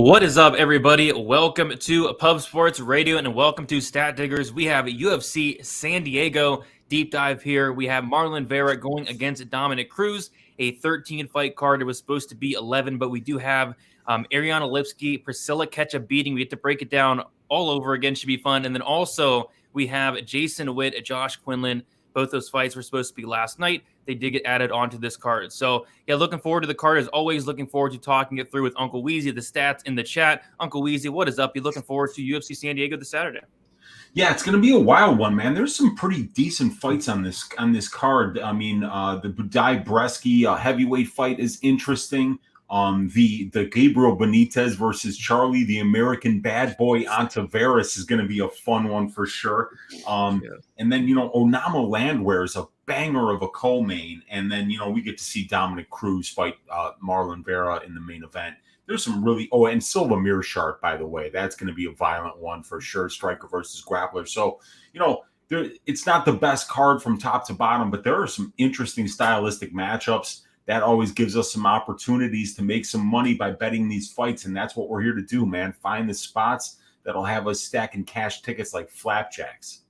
What is up, everybody? Welcome to Pub Sports Radio and welcome to Stat Diggers. We have UFC San Diego deep dive here. We have Marlon Vera going against Dominick Cruz, a 13-fight card. It was supposed to be 11, but we do have Ariana Lipski, Priscilla Ketchup beating. We get to break it down all over again. Should be fun. And then also we have Jason Witt, Josh Quinlan. Both those fights were supposed to be last night. They did get added onto this card. So, yeah, looking forward to the card. As always, looking forward to talking it through with Uncle Weezy, the stats in the chat. Uncle Weezy, what is up? You looking forward to UFC San Diego this Saturday? Yeah, it's going to be a wild one, man. There's some pretty decent fights on this card. I mean, the Budai Bresky heavyweight fight is interesting. The Gabriel Benitez versus Charlie, the American bad boy Ontiveros is going to be a fun one for sure. And then, Onama Landwehr is a banger of a co-main. And then, we get to see Dominick Cruz fight Marlon Vera in the main event. There's some really, and Silva Meerschaert, by the way, that's going to be a violent one for sure. Striker versus grappler. So, it's not the best card from top to bottom, but there are some interesting stylistic matchups. That always gives us some opportunities to make some money by betting these fights. And that's what we're here to do, man. Find the spots that'll have us stacking cash tickets like flapjacks.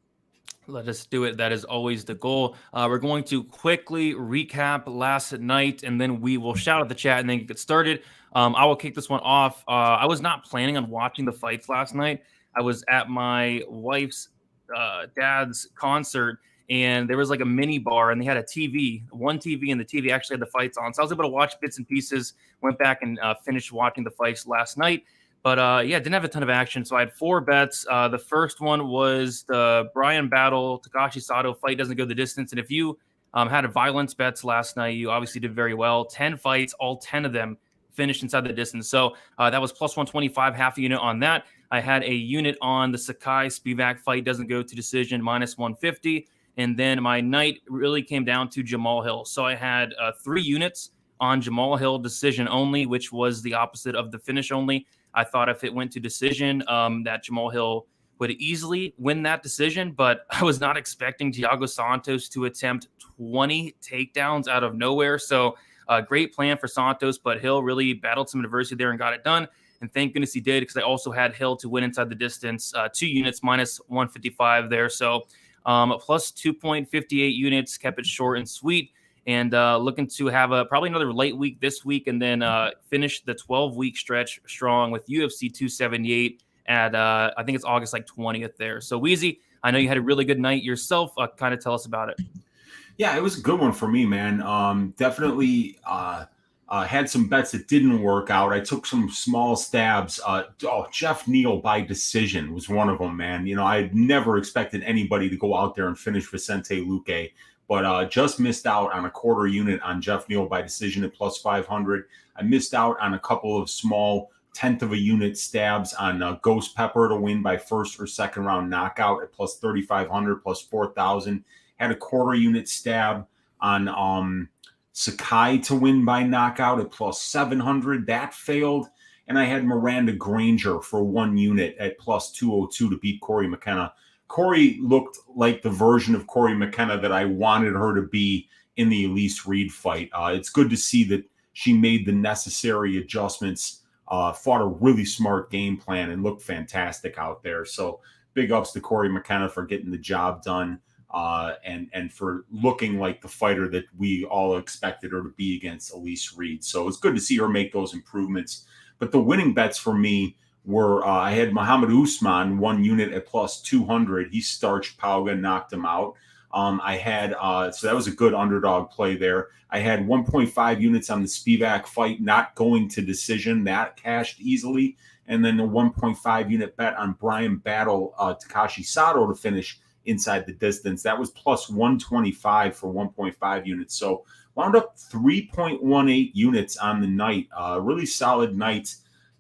Let us do it. That is always the goal. We're going to quickly recap last night, and then we will shout out the chat and then get started. I will kick this one off. I was not planning on watching the fights last night. I was at my wife's dad's concert, and there was like a mini bar, and they had one TV, and the TV actually had the fights on. So I was able to watch bits and pieces, went back and finished watching the fights last night. But, didn't have a ton of action. So I had 4 bets. The first one was the Brian Battle, Takashi Sato fight doesn't go the distance. And if you had a violence bets last night, you obviously did very well. 10 fights, all 10 of them finished inside the distance. So that was plus 125, half a unit on that. I had a unit on the Sakai Spivak fight, doesn't go to decision, minus 150. And then my night really came down to Jamal Hill. So I had 3 units on Jamal Hill decision only, which was the opposite of the finish only. I thought if it went to decision, that Jamal Hill would easily win that decision, but I was not expecting Thiago Santos to attempt 20 takedowns out of nowhere. So great plan for Santos, but Hill really battled some adversity there and got it done. And thank goodness he did, because I also had Hill to win inside the distance, 2 units, minus 155 there. So plus 2.58 units, kept it short and sweet. And looking to have probably another late week this week, and then finish the 12-week stretch strong with UFC 278 at, I think it's August 20th there. So, Weezy, I know you had a really good night yourself. Kind of tell us about it. Yeah, it was a good one for me, man. Definitely had some bets that didn't work out. I took some small stabs. Jeff Neal by decision was one of them, man. I had never expected anybody to go out there and finish Vicente Luque. But just missed out on a quarter unit on Jeff Neal by decision at plus 500. I missed out on a couple of small tenth of a unit stabs on Ghost Pepper to win by first or second round knockout at plus 3,500, plus 4,000. Had a quarter unit stab on Sakai to win by knockout at plus 700. That failed. And I had Miranda Granger for 1 unit at plus 202 to beat Corey McKenna. Corey looked like the version of Corey McKenna that I wanted her to be in the Elise Reed fight. It's good to see that she made the necessary adjustments, fought a really smart game plan, and looked fantastic out there. So big ups to Corey McKenna for getting the job done and for looking like the fighter that we all expected her to be against Elise Reed. So it's good to see her make those improvements. But the winning bets for me were I had Muhammad Usman 1 unit at plus 200. He starched Pauga, knocked him out. I had so that was a good underdog play there. I had 1.5 units on the Spivak fight not going to decision. That cashed easily. And then the 1.5 unit bet on Brian Battle, Takashi Sato to finish inside the distance. That was plus 125 for 1.5 units. So wound up 3.18 units on the night. Really solid night.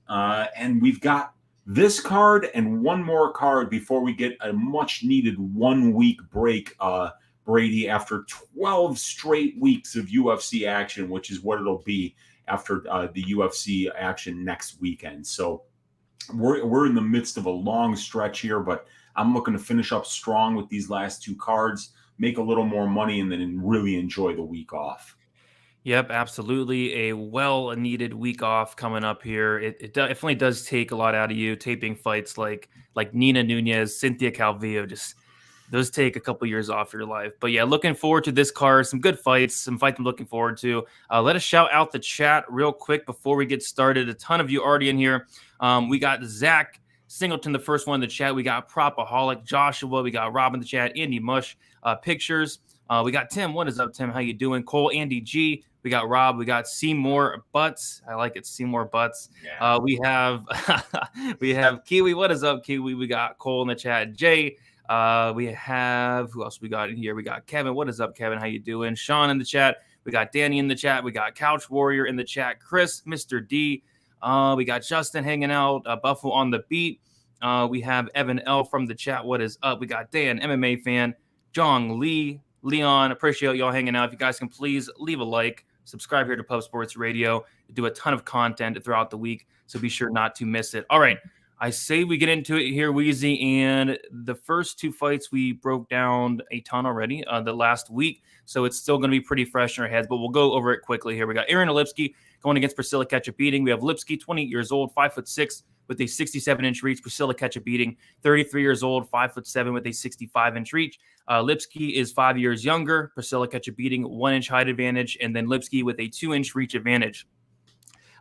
And we've got this card and one more card before we get a much needed 1 week break, Brady, after 12 straight weeks of UFC action, which is what it'll be after the UFC action next weekend. So we're in the midst of a long stretch here, but I'm looking to finish up strong with these last 2 cards, make a little more money, and then really enjoy the week off. Yep, absolutely. A well-needed week off coming up here. It definitely does take a lot out of you. Taping fights like Nina Nunes, Cynthia Calvillo, just those take a couple years off your life. But yeah, looking forward to this card. Some good fights, some fights I'm looking forward to. Let us shout out the chat real quick before we get started. A ton of you already in here. We got Zach Singleton, the first one in the chat. We got Propaholic, Joshua. We got Rob in the chat, Andy Mush, Pictures. We got Tim. What is up, Tim? How you doing? Cole, Andy G. We got Rob. We got Seymour Butts. I like it, Seymour Butts. Yeah. We have we have Kiwi. What is up, Kiwi? We got Cole in the chat. Jay. We have who else we got in here? We got Kevin. What is up, Kevin? How you doing? Sean in the chat. We got Danny in the chat. We got Couch Warrior in the chat. Chris, Mr. D. We got Justin hanging out. Buffalo on the beat. We have Evan L from the chat. What is up? We got Dan, MMA fan. Jong Lee. Leon, appreciate y'all hanging out. If you guys can please leave a like, subscribe here to Pub Sports Radio. We do a ton of content throughout the week, so be sure not to miss it. All right, I say we get into it here, Weezy, and the first two fights we broke down a ton already the last week, so it's still going to be pretty fresh in our heads, but we'll go over it quickly here. We got Ariane Lipski going against Priscilla Ketchup-Beating. We have Lipski, 28 years old, 5'6", with a 67-inch reach. Priscilla Ketchup-Beating, 33 years old, 5'7", with a 65-inch reach. Lipski is 5 years younger. Priscilla Ketchup-Beating, 1 inch height advantage, and then Lipski with a 2-inch reach advantage.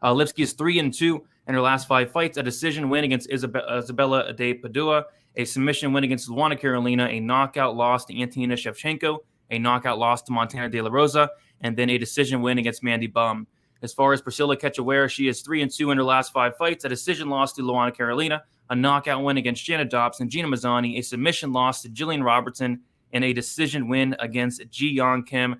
Lipski is 3-2 in her last 5 fights. A decision win against Isabella de Padua, a submission win against Luana Carolina, a knockout loss to Antonina Shevchenko, a knockout loss to Montana De La Rosa, and then a decision win against Mandy Bum. As far as Priscilla Ketchup, she is 3-2 in her last 5 fights. A decision loss to Luana Carolina, a knockout win against Janet Dobson, Gina Mazzani, a submission loss to Jillian Robertson, and a decision win against Ji Young Kim.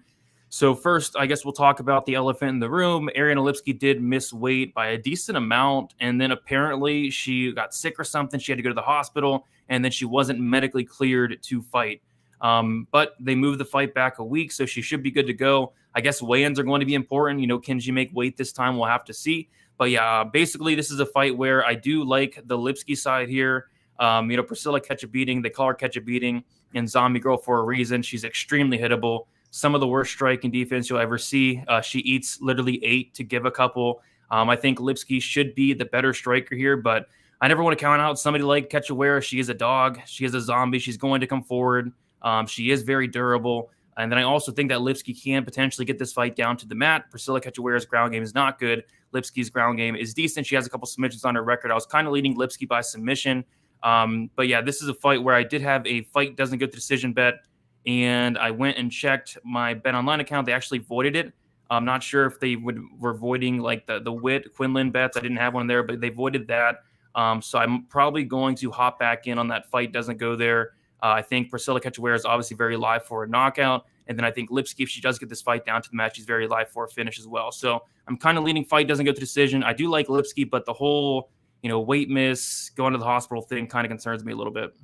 So first, I guess we'll talk about the elephant in the room. Ariane Lipski did miss weight by a decent amount, and then apparently she got sick or something. She had to go to the hospital, and then she wasn't medically cleared to fight. But they moved the fight back a week, so she should be good to go. I guess weigh-ins are going to be important. You know, can she make weight this time? We'll have to see. But yeah, basically this is a fight where I do like the Lipski side here. Priscilla Ketchup-Beating, they call her Ketchup-Beating and Zombie Girl for a reason. She's extremely hittable. Some of the worst striking defense you'll ever see. She eats literally 8 to give a couple. I think Lipski should be the better striker here, but I never want to count out somebody like Ketchup. She is a dog. She is a zombie. She's going to come forward. She is very durable. And then I also think that Lipski can potentially get this fight down to the mat. Priscilla Ketchup-Ware's ground game is not good. Lipski's ground game is decent. She has a couple submissions on her record. I was kind of leading Lipski by submission. But yeah, this is a fight where I did have a fight doesn't go to decision bet, and I went and checked my Bet Online account. They actually voided it. I'm not sure if they were voiding like the Witt Quinlan bets. I didn't have one there, but they voided that. So I'm probably going to hop back in on that fight doesn't go there. I think Priscilla Ketchup is obviously very live for a knockout. And then I think Lipski, if she does get this fight down to the match, she's very live for a finish as well. So I'm kind of leaning fight doesn't go to decision. I do like Lipski, but the whole, weight miss, going to the hospital thing kind of concerns me a little bit.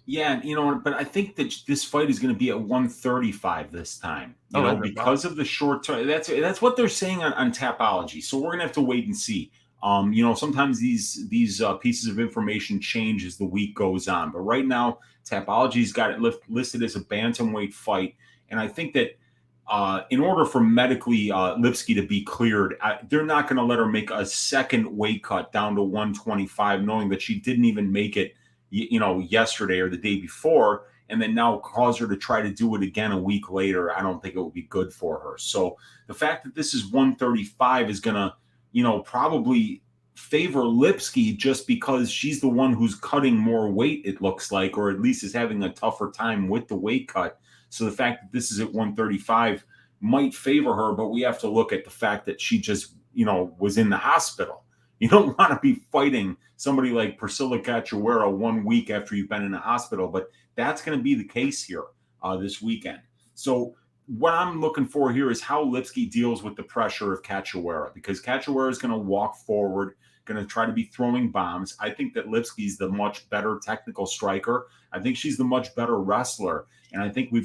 Yeah, but I think that this fight is going to be at 135 this time. Because of the short time. That's what they're saying on Tapology. So we're going to have to wait and see. Sometimes these pieces of information change as the week goes on. But right now, Tapology's got it listed as a bantamweight fight. And I think that in order for medically Lipski to be cleared, they're not going to let her make a second weight cut down to 125, knowing that she didn't even make it, yesterday or the day before, and then now cause her to try to do it again a week later. I don't think it would be good for her. So the fact that this is 135 is going to, probably favor Lipski just because she's the one who's cutting more weight, it looks like, or at least is having a tougher time with the weight cut. So the fact that this is at 135 might favor her, but we have to look at the fact that she just, was in the hospital. You don't want to be fighting somebody like Priscilla Cachoeira 1 week after you've been in the hospital, but that's going to be the case here this weekend. So what I'm looking for here is how Lipski deals with the pressure of Cachoeira, because Cachoeira is going to walk forward, going to try to be throwing bombs. I think that Lipski's the much better technical striker. I think she's the much better wrestler. And I think we're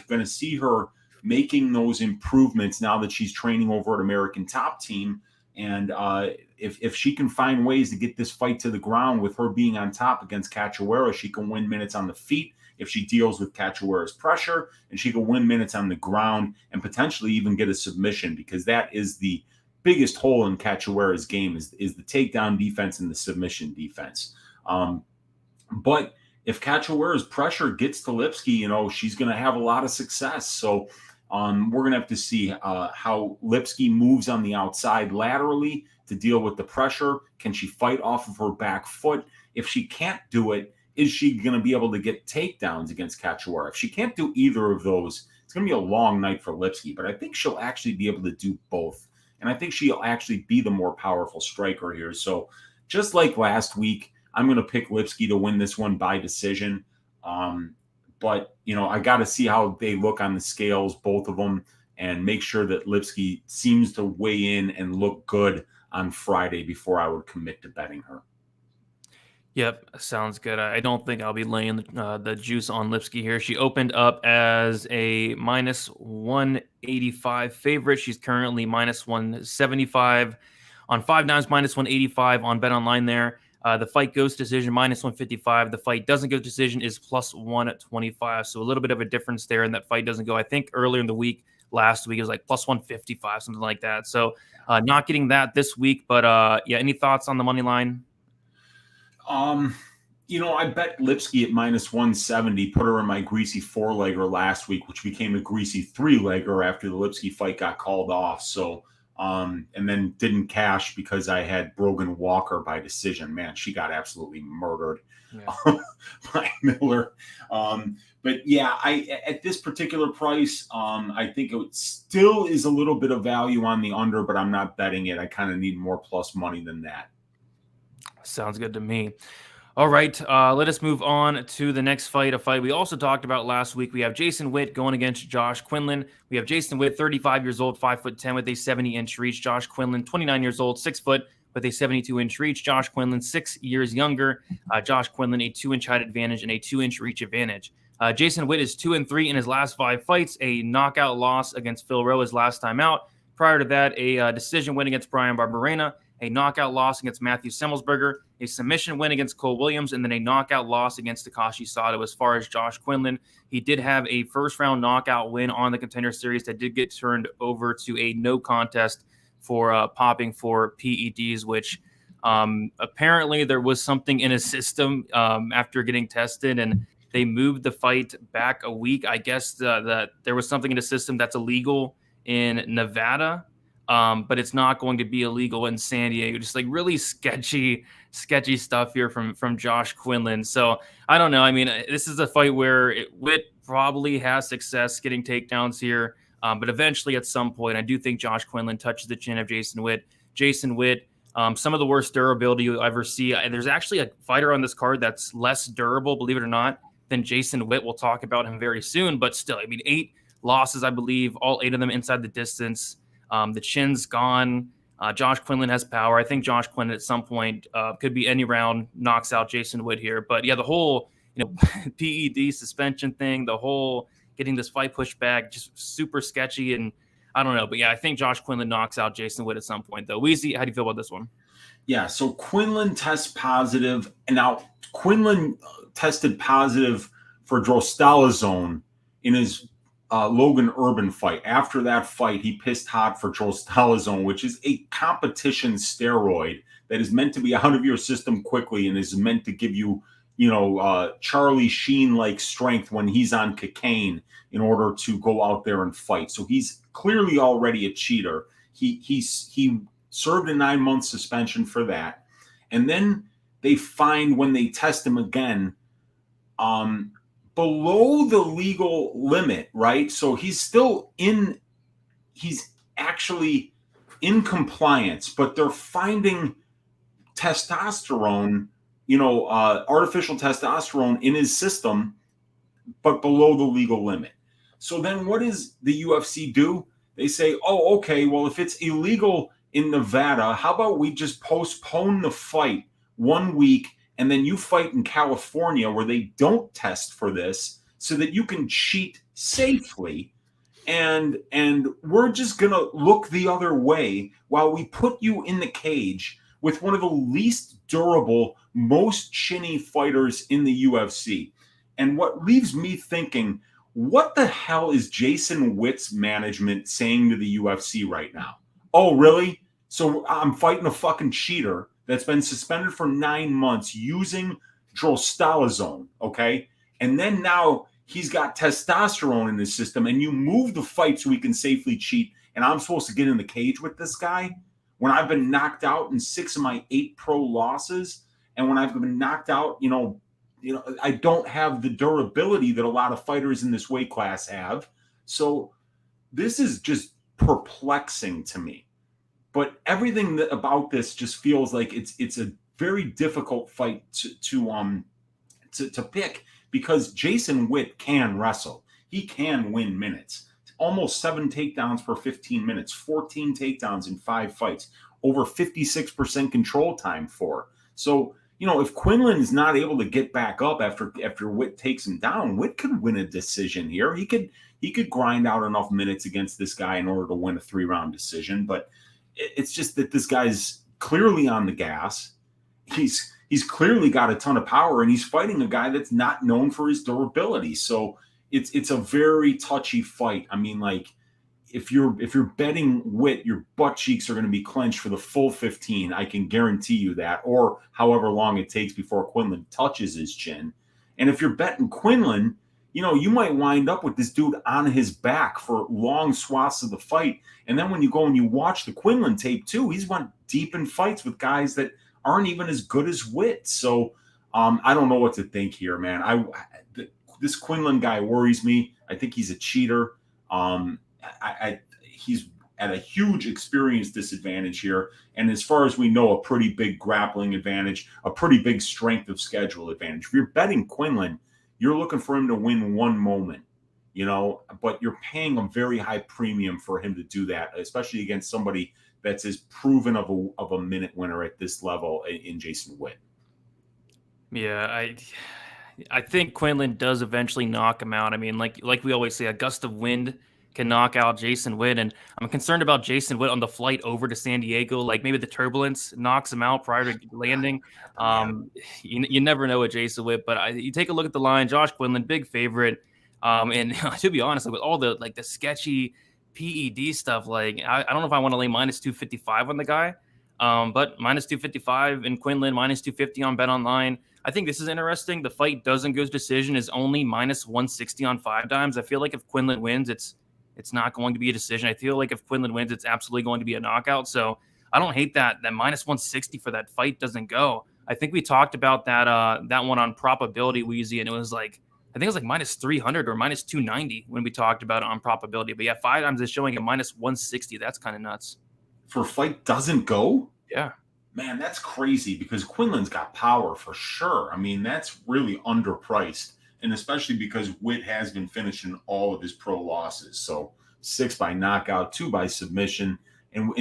going to see her making those improvements now that she's training over at American Top Team, And if she can find ways to get this fight to the ground with her being on top against Cachoeira, she can win minutes on the feet if she deals with Cachoeira's pressure, and she can win minutes on the ground and potentially even get a submission, because that is the biggest hole in Cachoeira's game is the takedown defense and the submission defense. But if Cachoeira's pressure gets to Lipski, she's going to have a lot of success. So we're going to have to see how Lipski moves on the outside laterally to deal with the pressure. Can she fight off of her back foot? If she can't do it, is she going to be able to get takedowns against Cachoeira? If she can't do either of those, it's going to be a long night for Lipski. But I think she'll actually be able to do both. And I think she'll actually be the more powerful striker here. So just like last week, I'm going to pick Lipski to win this one by decision. But, I got to see how they look on the scales, both of them, and make sure that Lipski seems to weigh in and look good on Friday before I would commit to betting her. Yep, sounds good. I don't think I'll be laying the juice on Lipski here. She opened up as a minus 185 favorite. She's currently minus 175 on 5-9, minus 185 on Bet Online there. The fight goes to decision, minus 155. The fight doesn't go to decision is plus 125. So a little bit of a difference there, and that fight doesn't go. I think earlier in the week, last week, it was like plus 155, something like that. So not getting that this week. But any thoughts on the money line? I bet Lipski at minus 170, put her in my greasy 4-legger last week, which became a greasy 3-legger after the Lipski fight got called off. So, and then didn't cash because I had Brogan Walker by decision. Man, she got absolutely murdered by Miller. But yeah, at this particular price, I think it still is a little bit of value on the under, but I'm not betting it. I kind of need more plus money than that. Sounds good to me. All right, let us move on to the next fight, a fight we also talked about last week. We have Jason Witt going against Josh Quinlan. We have Jason Witt, 35 years old, 5'10", with a 70-inch reach. Josh Quinlan, 29 years old, 6 foot, with a 72-inch reach. Josh Quinlan, 6 years younger. Josh Quinlan, a 2-inch height advantage and a 2-inch reach advantage. Jason Witt is 2-3 in his last 5 fights, a knockout loss against Phil Rowe his last time out. Prior to that, a decision win against Brian Barberena, a knockout loss against Matthew Semmelsberger, a submission win against Cole Williams, and then a knockout loss against Takashi Sato. As far as Josh Quinlan, he did have a first-round knockout win on the Contender Series that did get turned over to a no contest for popping for PEDs, which apparently there was something in his system after getting tested, and they moved the fight back a week. I guess that there was something in the system that's illegal in Nevada, but it's not going to be illegal in San Diego. Just like really sketchy stuff here from Josh Quinlan. So I don't know. I mean, this is a fight where Witt probably has success getting takedowns here, but eventually at some point, I do think Josh Quinlan touches the chin of Jason Witt. Jason Witt, some of the worst durability you'll ever see. There's actually a fighter on this card that's less durable, believe it or not, than Jason Witt. We'll talk about him very soon, but still, I mean, 8 losses, I believe, all 8 of them inside the distance. The chin's gone. Josh Quinlan has power. I think Josh Quinlan at some point could be any round knocks out Jason Witt here. But yeah, the whole PED suspension thing, the whole getting this fight pushed back, just super sketchy. And I don't know. But yeah, I think Josh Quinlan knocks out Jason Witt at some point, though. Weezy, how do you feel about this one? Yeah, so Quinlan tests positive. And now Quinlan tested positive for drostalazone in his Logan Urban fight. After that fight, he pissed hot for drostalazone, which is a competition steroid that is meant to be out of your system quickly and is meant to give you, Charlie Sheen-like strength when he's on cocaine in order to go out there and fight. So he's clearly already a cheater. He served a 9-month suspension for that. And then they find when they test him again, below the legal limit, right? So he's actually in compliance, but they're finding testosterone, artificial testosterone in his system, but below the legal limit. So then what does the UFC do? They say, oh, okay, well, if it's illegal in Nevada, how about we just postpone the fight 1 week and then you fight in California where they don't test for this so that you can cheat safely. and we're just gonna look the other way while we put you in the cage with one of the least durable, most chinny fighters in the UFC. And what leaves me thinking, what the hell is Jason Witt's management saying to the UFC right now? Oh, really? So I'm fighting a fucking cheater that's been suspended for 9 months using drostalazone, okay? And then now he's got testosterone in his system, and you move the fight so he can safely cheat, and I'm supposed to get in the cage with this guy when I've been knocked out in 6 of my 8 pro losses, and when I've been knocked out, I don't have the durability that a lot of fighters in this weight class have. So this is just perplexing to me. But everything about this just feels like it's a very difficult fight to pick, because Jason Witt can wrestle. He can win minutes. Almost 7 takedowns per 15 minutes, 14 takedowns in 5 fights, over 56% control time for. So, if Quinlan is not able to get back up after Witt takes him down, Witt could win a decision here. He could grind out enough minutes against this guy in order to win a 3-round decision. But it's just that this guy's clearly on the gas. He's clearly got a ton of power, and he's fighting a guy that's not known for his durability. So it's a very touchy fight. I mean, like, if you're betting Witt, your butt cheeks are going to be clenched for the full 15. I can guarantee you that, or however long it takes before Quinlan touches his chin. And if you're betting Quinlan, you might wind up with this dude on his back for long swaths of the fight. And then when you go and you watch the Quinlan tape too, he's went deep in fights with guys that aren't even as good as Witt. So I don't know what to think here, man. This Quinlan guy worries me. I think he's a cheater. He's at a huge experience disadvantage here. And as far as we know, a pretty big grappling advantage, a pretty big strength of schedule advantage. If you're betting Quinlan, you're looking for him to win one moment, but you're paying a very high premium for him to do that, especially against somebody that's as proven of a minute winner at this level in Jason Witt. Yeah, I think Quinlan does eventually knock him out. I mean, like we always say, a gust of wind can knock out Jason Witt, and I'm concerned about Jason Witt on the flight over to San Diego. Like, maybe the turbulence knocks him out prior to landing. You never know with Jason Witt, but you take a look at the line. Josh Quinlan, big favorite, and to be honest, like, with all the sketchy PED stuff, like, I don't know if I want to lay minus 255 on the guy, but minus 255 in Quinlan, minus 250 on Bet Online. I think this is interesting. The fight doesn't go to decision is only minus 160 on 5 dimes. I feel like if Quinlan wins, it's not going to be a decision. I feel like if Quinlan wins, it's absolutely going to be a knockout. So I don't hate that minus 160 for that fight doesn't go. I think we talked about that one on probability, Weezy, and it was like, I think it was like minus 300 or minus 290 when we talked about it on probability. But yeah, 5 times it's showing a minus 160. That's kind of nuts. For a fight doesn't go? Yeah. Man, that's crazy, because Quinlan's got power for sure. I mean, that's really underpriced. And especially because Witt has been finishing all of his pro losses. So 6 by knockout, 2 by submission. And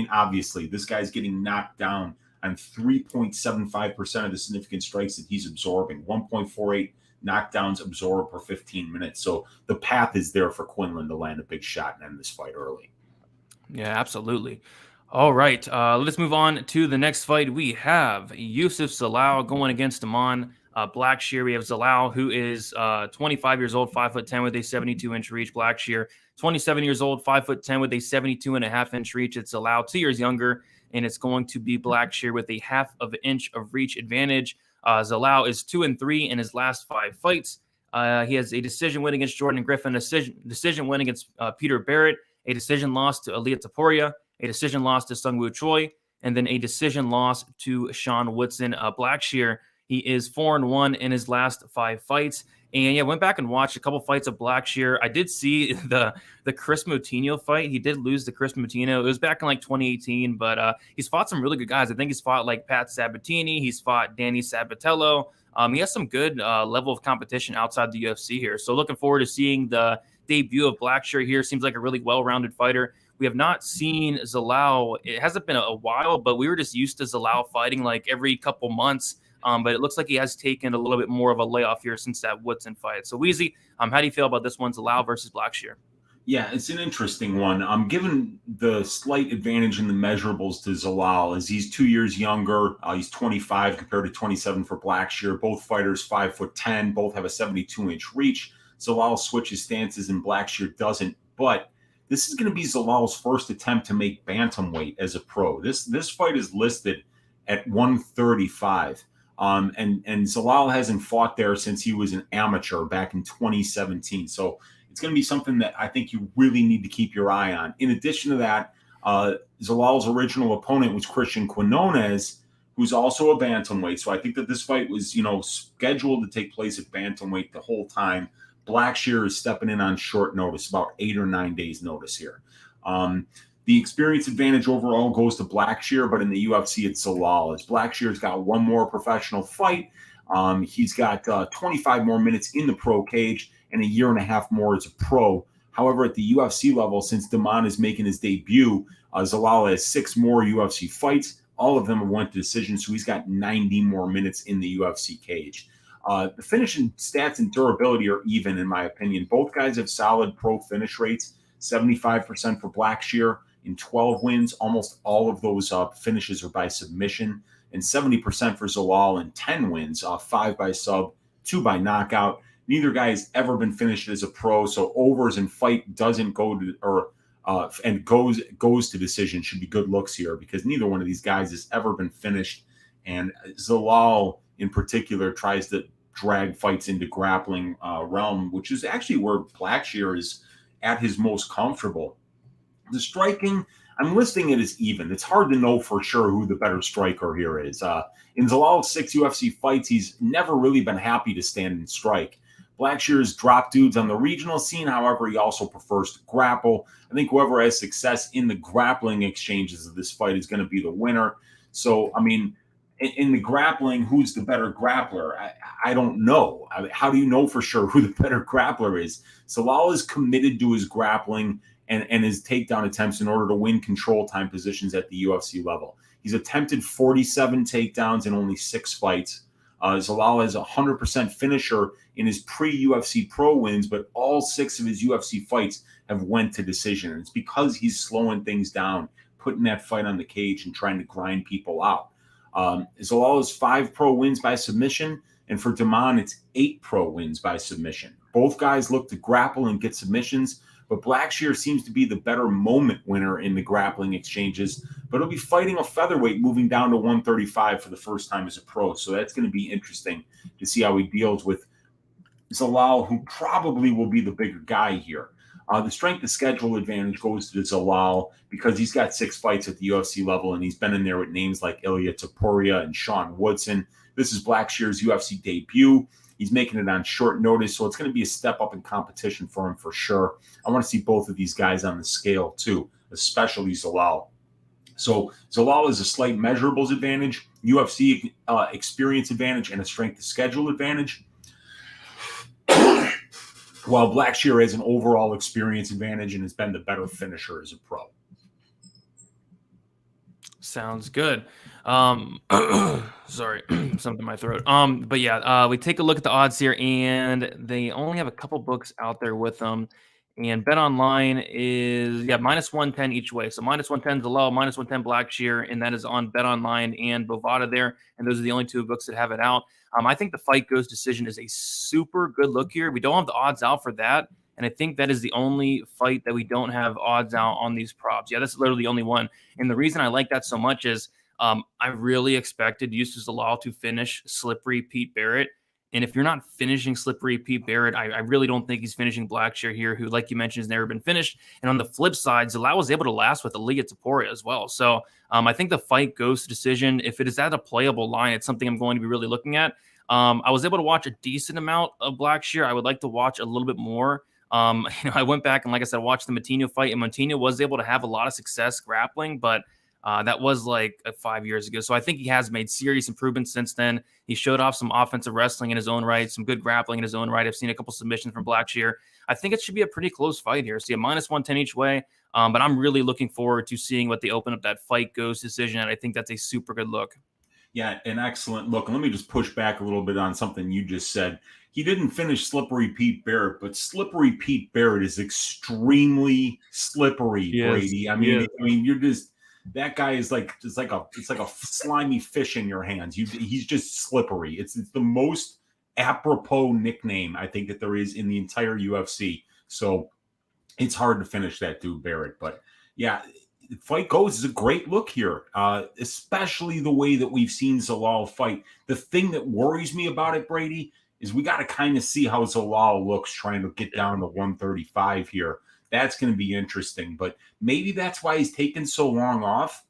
obviously, this guy's getting knocked down on 3.75% of the significant strikes that he's absorbing, 1.48 knockdowns absorbed per 15 minutes. So the path is there for Quinlan to land a big shot and end this fight early. Yeah, absolutely. All right, let's move on to the next fight. We have Youssef Zalal going against Amon Blackshear. We have Zalal, who is 25 years old, 5'10" with a 72-inch reach. Blackshear, 27 years old, 5'10" with a 72.5-inch reach. It's Zalal 2 years younger, and it's going to be Blackshear with a half of an inch of reach advantage. Zalal is 2-3 in his last 5 fights. He has a decision win against Jordan Griffin, a decision win against Peter Barrett, a decision loss to Aaliyah Taporia, a decision loss to Sungwoo Choi, and then a decision loss to Sean Woodson. Blackshear, he is 4-1 in his last 5 fights. And yeah, went back and watched a couple fights of Blackshear. I did see the Chris Moutinho fight. He did lose to Chris Moutinho. It was back in like 2018, but he's fought some really good guys. I think he's fought like Pat Sabatini. He's fought Danny Sabatello. He has some good level of competition outside the UFC here. So looking forward to seeing the debut of Blackshear here. Seems like a really well-rounded fighter. We have not seen Zalal. It hasn't been a while, but we were just used to Zalal fighting like every couple months. But it looks like he has taken a little bit more of a layoff here since that Woodson fight. So Weezy, how do you feel about this one, Zalal versus Blackshear? Yeah, it's an interesting one. I'm given the slight advantage in the measurables to Zalal as he's 2 years younger. He's 25 compared to 27 for Blackshear. Both fighters 5'10", both have a 72-inch reach. Zalal switches stances and Blackshear doesn't. But this is going to be Zalal's first attempt to make bantamweight as a pro. This fight is listed at 135. And Zalal hasn't fought there since he was an amateur back in 2017. So it's going to be something that I think you really need to keep your eye on. In addition to that, Zalal's original opponent was Christian Quinones, who's also a bantamweight. So I think that this fight was, scheduled to take place at bantamweight the whole time. Blackshear is stepping in on short notice, about 8 or 9 days notice here. The experience advantage overall goes to Blackshear, but in the UFC, it's Zalal. As Blackshear's got one more professional fight. He's got 25 more minutes in the pro cage and a year and a half more as a pro. However, at the UFC level, since Damon is making his debut, Zalal has 6 more UFC fights. All of them have went to decision, so he's got 90 more minutes in the UFC cage. The finishing stats and durability are even, in my opinion. Both guys have solid pro finish rates, 75% for Blackshear in 12 wins. Almost all of those finishes are by submission, and 70% for Zalal in 10 wins, 5 by sub, 2 by knockout. Neither guy has ever been finished as a pro, so overs and fight doesn't go to and goes to decision should be good looks here because neither one of these guys has ever been finished. And Zalal in particular tries to drag fights into grappling realm, which is actually where Blackshear is at his most comfortable. The striking, I'm listing it as even. It's hard to know for sure who the better striker here is. In Zalal's 6 UFC fights, he's never really been happy to stand and strike. Blackshear's dropped dudes on the regional scene. However, he also prefers to grapple. I think whoever has success in the grappling exchanges of this fight is going to be the winner. So, I mean, in the grappling, who's the better grappler? I don't know. How do you know for sure who the better grappler is? Zalal is committed to his grappling and his takedown attempts in order to win control time positions at the UFC level. He's attempted 47 takedowns in only 6 fights. Zalal has a 100% finisher in his pre-UFC pro wins, but all 6 of his UFC fights have went to decision. And it's because he's slowing things down, putting that fight on the cage and trying to grind people out. Zalal has 5 pro wins by submission, and for Damon, it's 8 pro wins by submission. Both guys look to grapple and get submissions, but Blackshear seems to be the better moment winner in the grappling exchanges, but he'll be fighting a featherweight moving down to 135 for the first time as a pro. So that's going to be interesting to see how he deals with Zalal, who probably will be the bigger guy here. The strength of schedule advantage goes to Zalal because he's got 6 fights at the UFC level, and he's been in there with names like Ilya Topuria and Sean Woodson. This is Blackshear's UFC debut. He's making it on short notice, so it's going to be a step up in competition for him for sure. I want to see both of these guys on the scale too, especially Zalal. So Zalal is a slight measurables advantage, UFC experience advantage, and a strength of schedule advantage, while Blackshear has an overall experience advantage and has been the better finisher as a pro. Sounds good. Sorry, something in my throat. But yeah, we take a look at the odds here, and they only have a couple books out there with them. And Bet Online is -110 each way. So -110 Zalal, -110 Blackshear, and that is on Bet Online and Bovada there. And those are the only 2 books that have it out. I think the fight goes decision is a super good look here. We don't have the odds out for that. And I think that is the only fight that we don't have odds out on these props. Yeah, that's literally the only one. And the reason I like that so much is I really expected Yusuf Zalal to finish Slippery Pete Barrett. And if you're not finishing Slippery Pete Barrett, I really don't think he's finishing Blackshear here, who, like you mentioned, has never been finished. And on the flip side, Zalal was able to last with Ilya Topuria as well. So I think the fight goes to decision. If it is at a playable line, it's something I'm going to be really looking at. I was able to watch a decent amount of Blackshear. I would like to watch a little bit more. I went back and, like I said, watched the Matinho fight, and Matinho was able to have a lot of success grappling, but that was like 5 years ago. So I think he has made serious improvements since then. He showed off some offensive wrestling in his own right, some good grappling in his own right. I've seen a couple submissions from Blackshear. I think it should be a pretty close fight here. So -110 each way, but I'm really looking forward to seeing what they open up that fight goes decision, and I think that's a super good look. Yeah, an excellent look. And let me just push back a little bit on something you just said. he didn't finish Slippery Pete Barrett, but Slippery Pete Barrett is extremely slippery, Brady. I mean, you're just that guy is like it's like a slimy fish in your hands. He's just slippery. It's the most apropos nickname I think that there is in the entire UFC. So it's hard to finish that dude Barrett, but yeah. Fight goes is a great look here, especially the way that we've seen Zalal fight. The thing that worries me about it, Brady, is we got to kind of see how Zalal looks trying to get down to 135 here. That's going to be interesting, but maybe that's why he's taken so long off.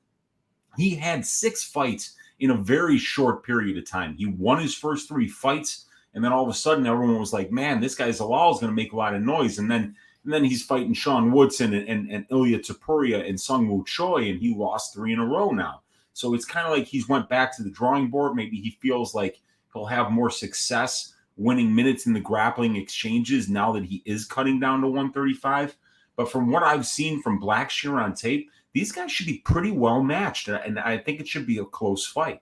He had 6 fights in a very short period of time. He won his first 3 fights, and then all of a sudden everyone was like, man, this guy Zalal is going to make a lot of noise, and then he's fighting Sean Woodson and Ilya Topuria and Sungwoo Choi, and he lost 3 in a row now. So it's kind of like he's went back to the drawing board. Maybe he feels like he'll have more success winning minutes in the grappling exchanges now that he is cutting down to 135. But from what I've seen from Blackshear on tape, these guys should be pretty well matched, and I think it should be a close fight.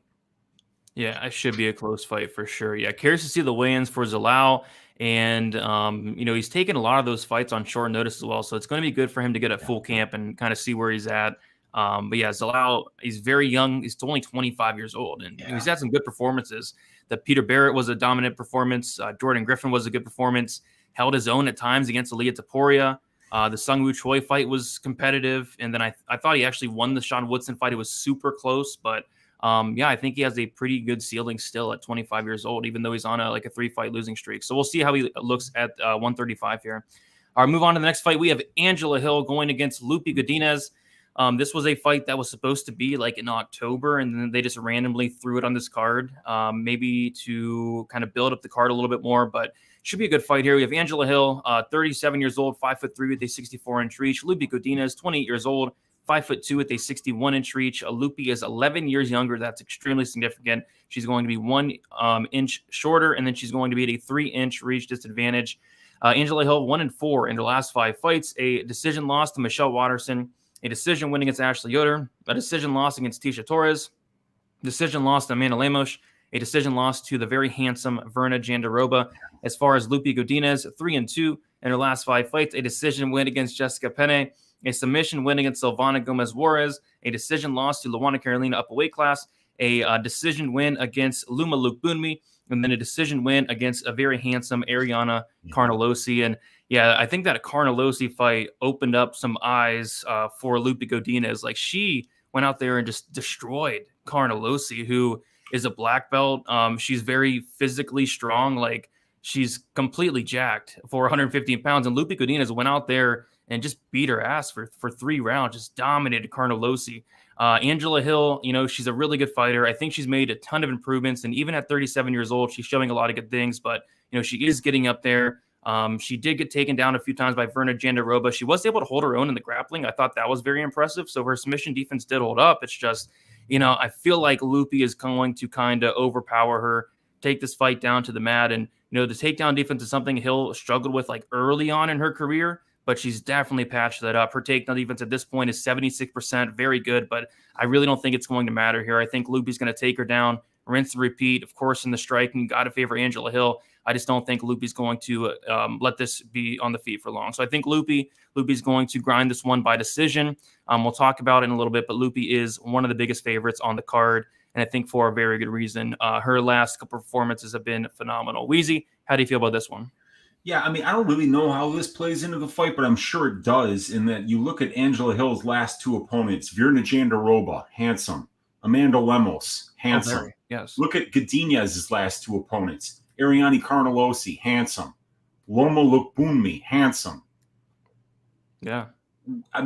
Yeah, it should be a close fight for sure. Yeah, curious to see the weigh-ins for Zalal. And, he's taken a lot of those fights on short notice as well. So it's going to be good for him to get a full camp and kind of see where he's at. But yeah, Zalal, he's very young. He's only 25 years old. And he's had some good performances. The Peter Barrett was a dominant performance. Jordan Griffin was a good performance. Held his own at times against Ilya Topuria. The Sungwoo Choi fight was competitive. And then I thought he actually won the Sean Woodson fight. It was super close. But I think he has a pretty good ceiling still at 25 years old, even though he's on a 3-fight losing streak. So we'll see how he looks at 135 here. All right, move on to the next fight. We have Angela Hill going against Lupi Godinez. This was a fight that was supposed to be in October, and then they just randomly threw it on this card, maybe to kind of build up the card a little bit more, but should be a good fight here. We have Angela Hill, 37 years old, 5'3" with a 64-inch reach. Lupi Godinez, 28 years old, 5'2" with a 61-inch reach. Lupi is 11 years younger. That's extremely significant. She's going to be 1 inch shorter, and then she's going to be at a 3-inch reach disadvantage. Angela Hill 1-4 in her last 5 fights. A decision loss to Michelle Watterson, a decision win against Ashley Yoder, a decision loss against Tisha Torres, decision loss to Amanda Lemos, a decision loss to the very handsome Verna Jandaroba. As far as Lupi Godinez, 3-2 in her last 5 fights. A decision win against Jessica Penne, a submission win against Silvana Gomez Juarez, a decision loss to Luana Carolina up a weight class, a decision win against Luma Luke Bunmi, and then a decision win against a very handsome Ariana Carnelosi. And yeah, I think that Carnelosi fight opened up some eyes for Lupi Godinez. She went out there and just destroyed Carnelosi, who is a black belt. She's very physically strong. She's completely jacked for 115 pounds. And Lupi Godinez went out there and just beat her ass for 3 rounds, just dominated Carnelosi. Angela Hill, she's a really good fighter. I think she's made a ton of improvements. And even at 37 years old, she's showing a lot of good things. But, she is getting up there. She did get taken down a few times by Verna Jandaroba. She was able to hold her own in the grappling. I thought that was very impressive. So her submission defense did hold up. It's just, I feel like Lupi is going to kind of overpower her, take this fight down to the mat. And, the takedown defense is something Hill struggled with early on in her career, but she's definitely patched that up. Her takedown defense at this point is 76%, very good, but I really don't think it's going to matter here. I think Lupi's going to take her down, rinse and repeat. Of course, in the striking, got to favor Angela Hill. I just don't think Lupi's going to let this be on the feet for long. So I think Lupi's going to grind this one by decision. We'll talk about it in a little bit, but Lupi is one of the biggest favorites on the card, and I think for a very good reason. Her last couple performances have been phenomenal. Weezy, how do you feel about this one? Yeah, I don't really know how this plays into the fight, but I'm sure it does, in that you look at Angela Hill's last 2 opponents, Verna Jandaroba, handsome. Amanda Lemos, handsome. Yes. Look at Godinez's last 2 opponents, Ariane Carnelosi, handsome. Loma Lukbunmi, handsome. Yeah. I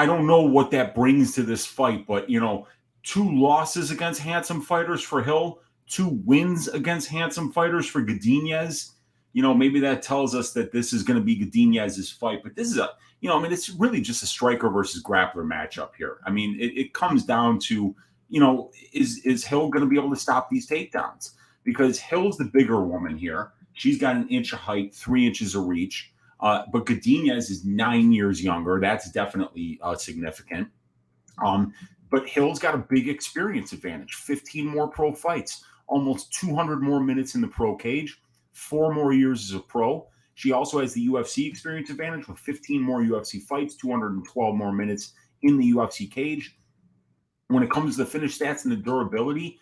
don't know what that brings to this fight, but, 2 losses against handsome fighters for Hill, 2 wins against handsome fighters for Godinez. Maybe that tells us that this is going to be Godinez's fight. But this is it's really just a striker versus grappler matchup here. It comes down to, is Hill going to be able to stop these takedowns? Because Hill's the bigger woman here. She's got 1 inch of height, 3 inches of reach. But Godinez is 9 years younger. That's definitely significant. But Hill's got a big experience advantage, 15 more pro fights. almost 200 more minutes in the pro cage, 4 more years as a pro. She also has the UFC experience advantage with 15 more UFC fights, 212 more minutes in the UFC cage. When it comes to the finish stats and the durability,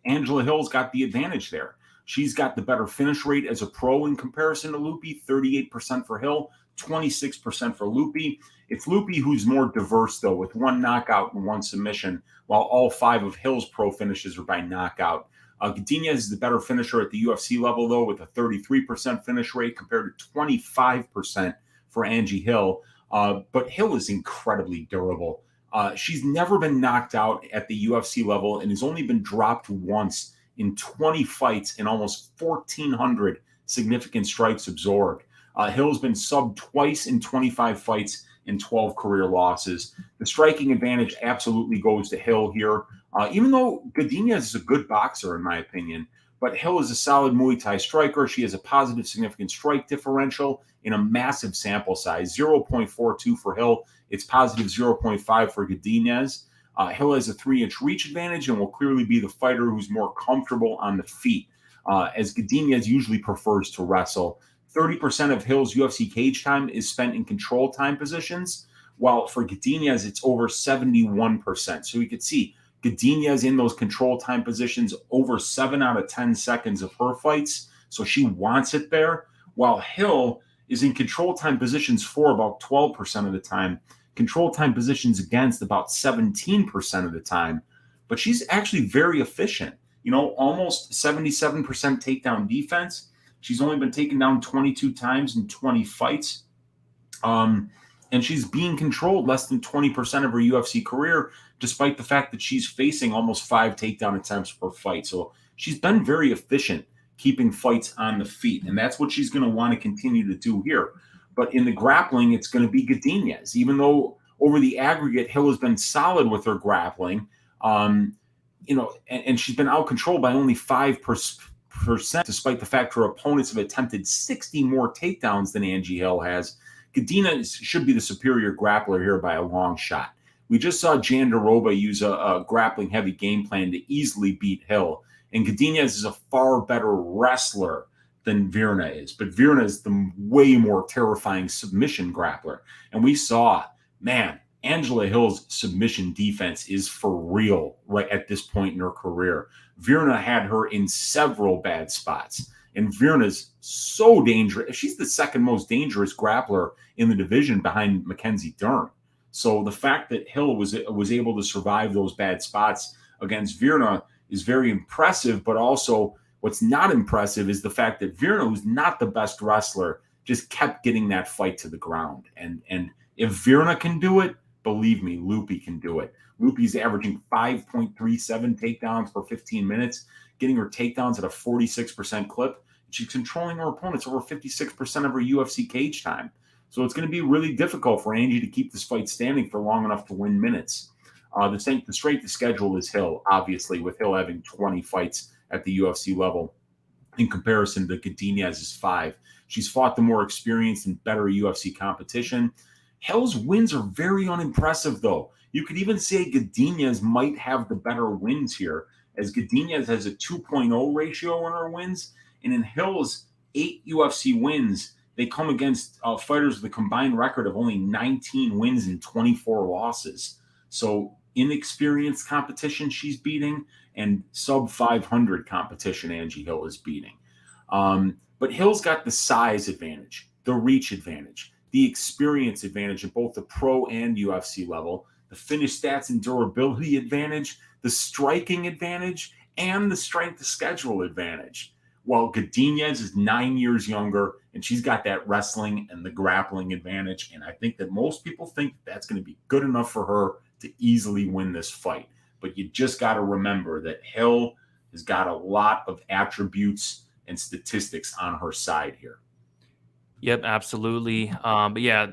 Angela Hill's got the advantage there. She's got the better finish rate as a pro in comparison to Lupi, 38% for Hill, 26% for Lupi. It's Lupi who's more diverse, though, with 1 knockout and 1 submission, while all 5 of Hill's pro finishes are by knockout. Godinez is the better finisher at the UFC level, though, with a 33% finish rate compared to 25% for Angie Hill. But Hill is incredibly durable. She's never been knocked out at the UFC level and has only been dropped once in 20 fights and almost 1,400 significant strikes absorbed. Hill's been subbed twice in 25 fights and 12 career losses. The striking advantage absolutely goes to Hill here, even though Godinez is a good boxer, in my opinion. But Hill is a solid Muay Thai striker. She has a positive significant strike differential in a massive sample size, 0.42 for Hill. It's positive 0.5 for Godinez. Hill has a 3-inch reach advantage and will clearly be the fighter who's more comfortable on the feet, as Godinez usually prefers to wrestle. 30% of Hill's UFC cage time is spent in control time positions, while for Godinez, it's over 71%. So you could see Godinez in those control time positions over 7 out of 10 seconds of her fights. So she wants it there, while Hill is in control time positions for about 12% of the time, control time positions against about 17% of the time. But she's actually very efficient, almost 77% takedown defense. She's only been taken down 22 times in 20 fights. And she's being controlled less than 20% of her UFC career, despite the fact that she's facing almost 5 takedown attempts per fight. So she's been very efficient keeping fights on the feet. And that's what she's going to want to continue to do here. But in the grappling, it's going to be Godinez. Even though over the aggregate, Hill has been solid with her grappling, and she's been out-controlled by only 5%, despite the fact her opponents have attempted 60 more takedowns than Angie Hill has. Godinez should be the superior grappler here by a long shot. We just saw Jandiroba use a grappling-heavy game plan to easily beat Hill, and Godinez is a far better wrestler than Virna is. But Virna is the way more terrifying submission grappler. And we saw, Angela Hill's submission defense is for real right at this point in her career. Virna had her in several bad spots. And Virna's so dangerous. She's the second most dangerous grappler in the division behind Mackenzie Dern. So the fact that Hill was able to survive those bad spots against Virna is very impressive, but also what's not impressive is the fact that Virna, who's not the best wrestler, just kept getting that fight to the ground. And if Virna can do it, believe me, Lupi can do it. Lupi's averaging 5.37 takedowns per 15 minutes, getting her takedowns at a 46% clip. She's controlling her opponents over 56% of her UFC cage time. So it's going to be really difficult for Angie to keep this fight standing for long enough to win minutes. The strength of schedule is Hill, obviously, with Hill having 20 fights at the UFC level in comparison to Godinez's 5. She's fought the more experienced and better UFC competition. Hill's wins are very unimpressive, though. You could even say Godinez might have the better wins here, as Godinez has a 2.0 ratio in her wins, and in Hill's 8 UFC wins, they come against fighters with a combined record of only 19 wins and 24 losses. So inexperienced competition she's beating, and sub 500 competition Angie Hill is beating. But Hill's got the size advantage, the reach advantage, the experience advantage at both the pro and UFC level, the finish stats and durability advantage, the striking advantage, and the strength of schedule advantage. While Godinez is 9 years younger, and she's got that wrestling and the grappling advantage. And I think that most people think that's going to be good enough for her to easily win this fight. But you just got to remember that Hill has got a lot of attributes and statistics on her side here. Yep, absolutely. But yeah,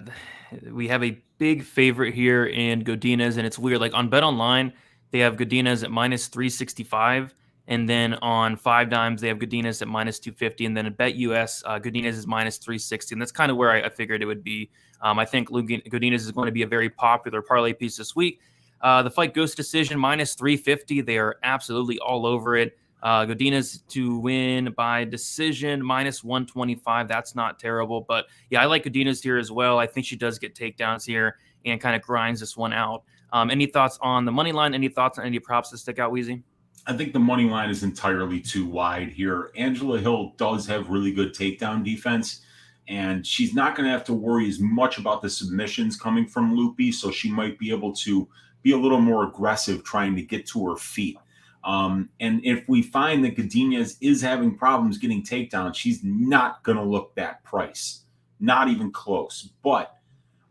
we have a big favorite here in Godinez, and it's weird. Like on BetOnline, they have Godinez at minus 365. And then on 5 Dimes, they have Godinez at minus 250. And then at BetUS, Godinez is minus 360. And that's kind of where I figured it would be. I think Godinez is going to be a very popular parlay piece this week. The fight goes to decision, minus 350. They are absolutely all over it. Godinez to win by decision, minus 125. That's not terrible. But yeah, I like Godinez here as well. I think she does get takedowns here and kind of grinds this one out. Any thoughts on the money line? Any thoughts on any props that stick out, Weezy? I think the money line is entirely too wide here. Angela Hill does have really good takedown defense, and she's not going to have to worry as much about the submissions coming from Lupi, so she might be able to be a little more aggressive trying to get to her feet. And if we find that Godinez is having problems getting takedowns, she's not going to look that price. Not even close. But,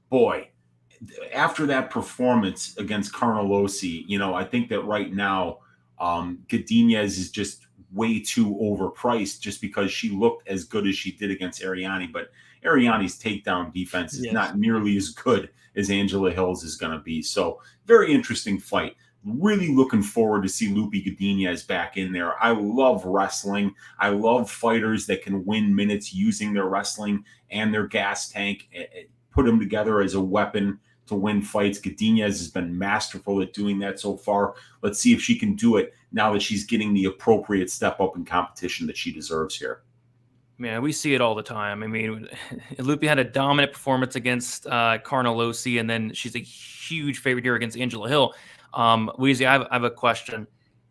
boy, after that performance against Carnelossi, I think that right now Godinez is just way too overpriced just because she looked as good as she did against Ariane. But Ariane's takedown defense is not nearly as good as Angela Hill's is going to be. So very interesting fight. Really looking forward to see Lupi Godinez back in there. I love wrestling. I love fighters that can win minutes using their wrestling and their gas tank, put them together as a weapon to win fights. Godinez has been masterful at doing that so far. Let's see if she can do it now that she's getting the appropriate step up in competition that she deserves here. Man, we see it all the time. I mean, Lupi had a dominant performance against Carnelossi, and then she's a huge favorite here against Angela Hill. Weezy, I have a question.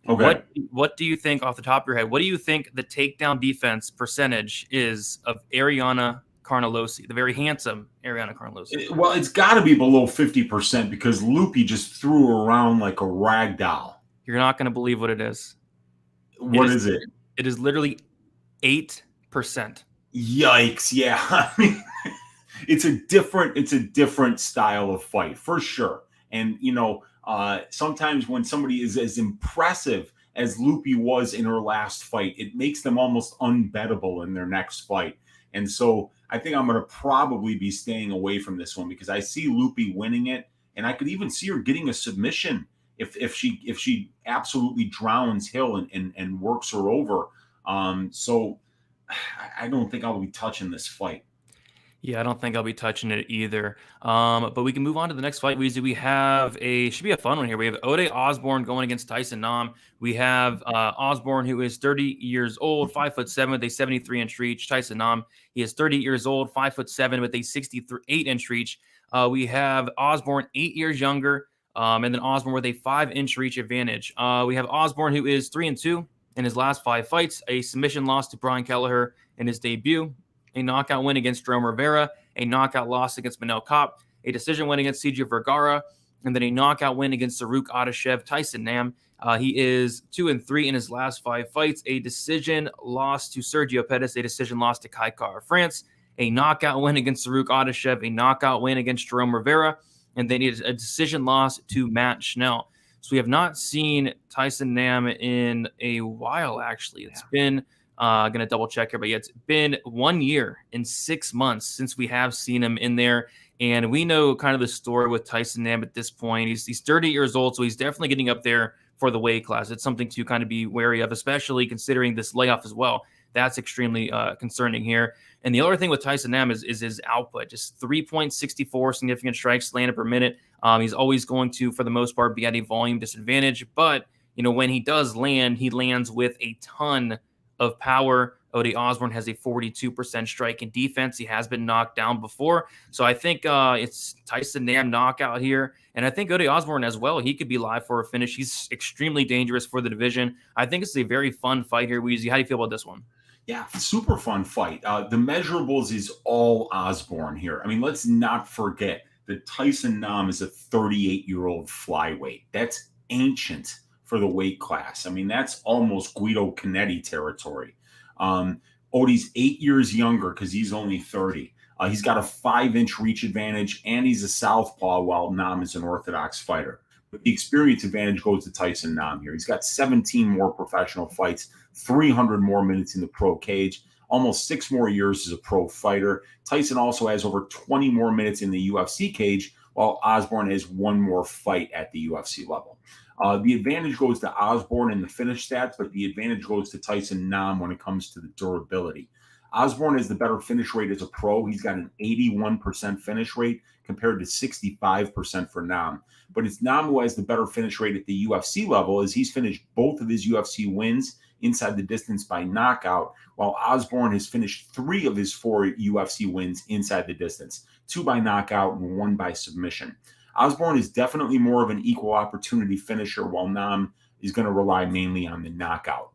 Okay. What do you think, off the top of your head, what do you think the takedown defense percentage is of Ariane Carnelossi, the very handsome Ariane Carnelossi? Well, it's got to be below 50% because Lupi just threw her around like a rag doll. You're not going to believe what it is. What is it? It is literally 8%. Yikes! Yeah, I mean, it's a different style of fight for sure. And sometimes when somebody is as impressive as Lupi was in her last fight, it makes them almost unbettable in their next fight. And so I think I'm going to probably be staying away from this one because I see Lupi winning it, and I could even see her getting a submission if she absolutely drowns Hill and works her over. So I don't think I'll be touching this fight. Yeah, I don't think I'll be touching it either. But we can move on to the next fight, Weezy. We have should be a fun one here. We have Ode Osborne going against Tyson Nam. We have Osborne, who is 30 years old, 5'7" with a 73-inch reach. Tyson Nam, he is 30 years old, 5'7" with a 68-inch reach. We have Osborne 8 years younger, and then Osborne with a 5-inch reach advantage. We have Osborne, who is 3-2 in his last 5 fights, a submission loss to Brian Kelleher in his debut, a knockout win against Jerome Rivera, a knockout loss against Manel Kopp, a decision win against CJ Vergara, and then a knockout win against Saruk Adashev. Tyson Nam, he is 2-3 in his last 5 fights, a decision loss to Sergio Pettis, a decision loss to Kai Kara France, a knockout win against Saruk Adashev, a knockout win against Jerome Rivera, and then a decision loss to Matt Schnell. So we have not seen Tyson Nam in a while, actually. It's been going to double check here, but yeah, it's been 1 year and 6 months since we have seen him in there. And we know kind of the story with Tyson Nam at this point. He's 30 years old, so he's definitely getting up there for the weight class. It's something to kind of be wary of, especially considering this layoff as well. That's extremely concerning here. And the other thing with Tyson Nam is his output, just 3.64 significant strikes landed per minute. He's always going to, for the most part, be at a volume disadvantage. But, when he does land, he lands with a ton of power. Ode Osborne has a 42% strike in defense. He has been knocked down before. So I think it's Tyson Nam knockout here. And I think Ode Osborne as well, he could be live for a finish. He's extremely dangerous for the division. I think it's a very fun fight here, Weezy. How do you feel about this one? Yeah, super fun fight. The measurables is all Osborne here. I mean, let's not forget that Tyson Nam is a 38-year-old flyweight. That's ancient for the weight class. I mean, that's almost Guido Canetti territory. Odie's 8 years younger because he's only 30. He's got a 5-inch reach advantage, and he's a southpaw while Nam is an orthodox fighter. But the experience advantage goes to Tyson Nam here. He's got 17 more professional fights, 300 more minutes in the pro cage, almost 6 more years as a pro fighter. Tyson also has over 20 more minutes in the UFC cage, while Osborne has 1 more fight at the UFC level. The advantage goes to Osborne in the finish stats, but the advantage goes to Tyson Nam when it comes to the durability. Osborne has the better finish rate as a pro. He's got an 81% finish rate compared to 65% for Nam. But it's Nam who has the better finish rate at the UFC level, as he's finished both of his UFC wins inside the distance by knockout, while Osborne has finished 3 of his 4 UFC wins inside the distance, 2 by knockout and 1 by submission. Osborne is definitely more of an equal opportunity finisher, while Nam is going to rely mainly on the knockout.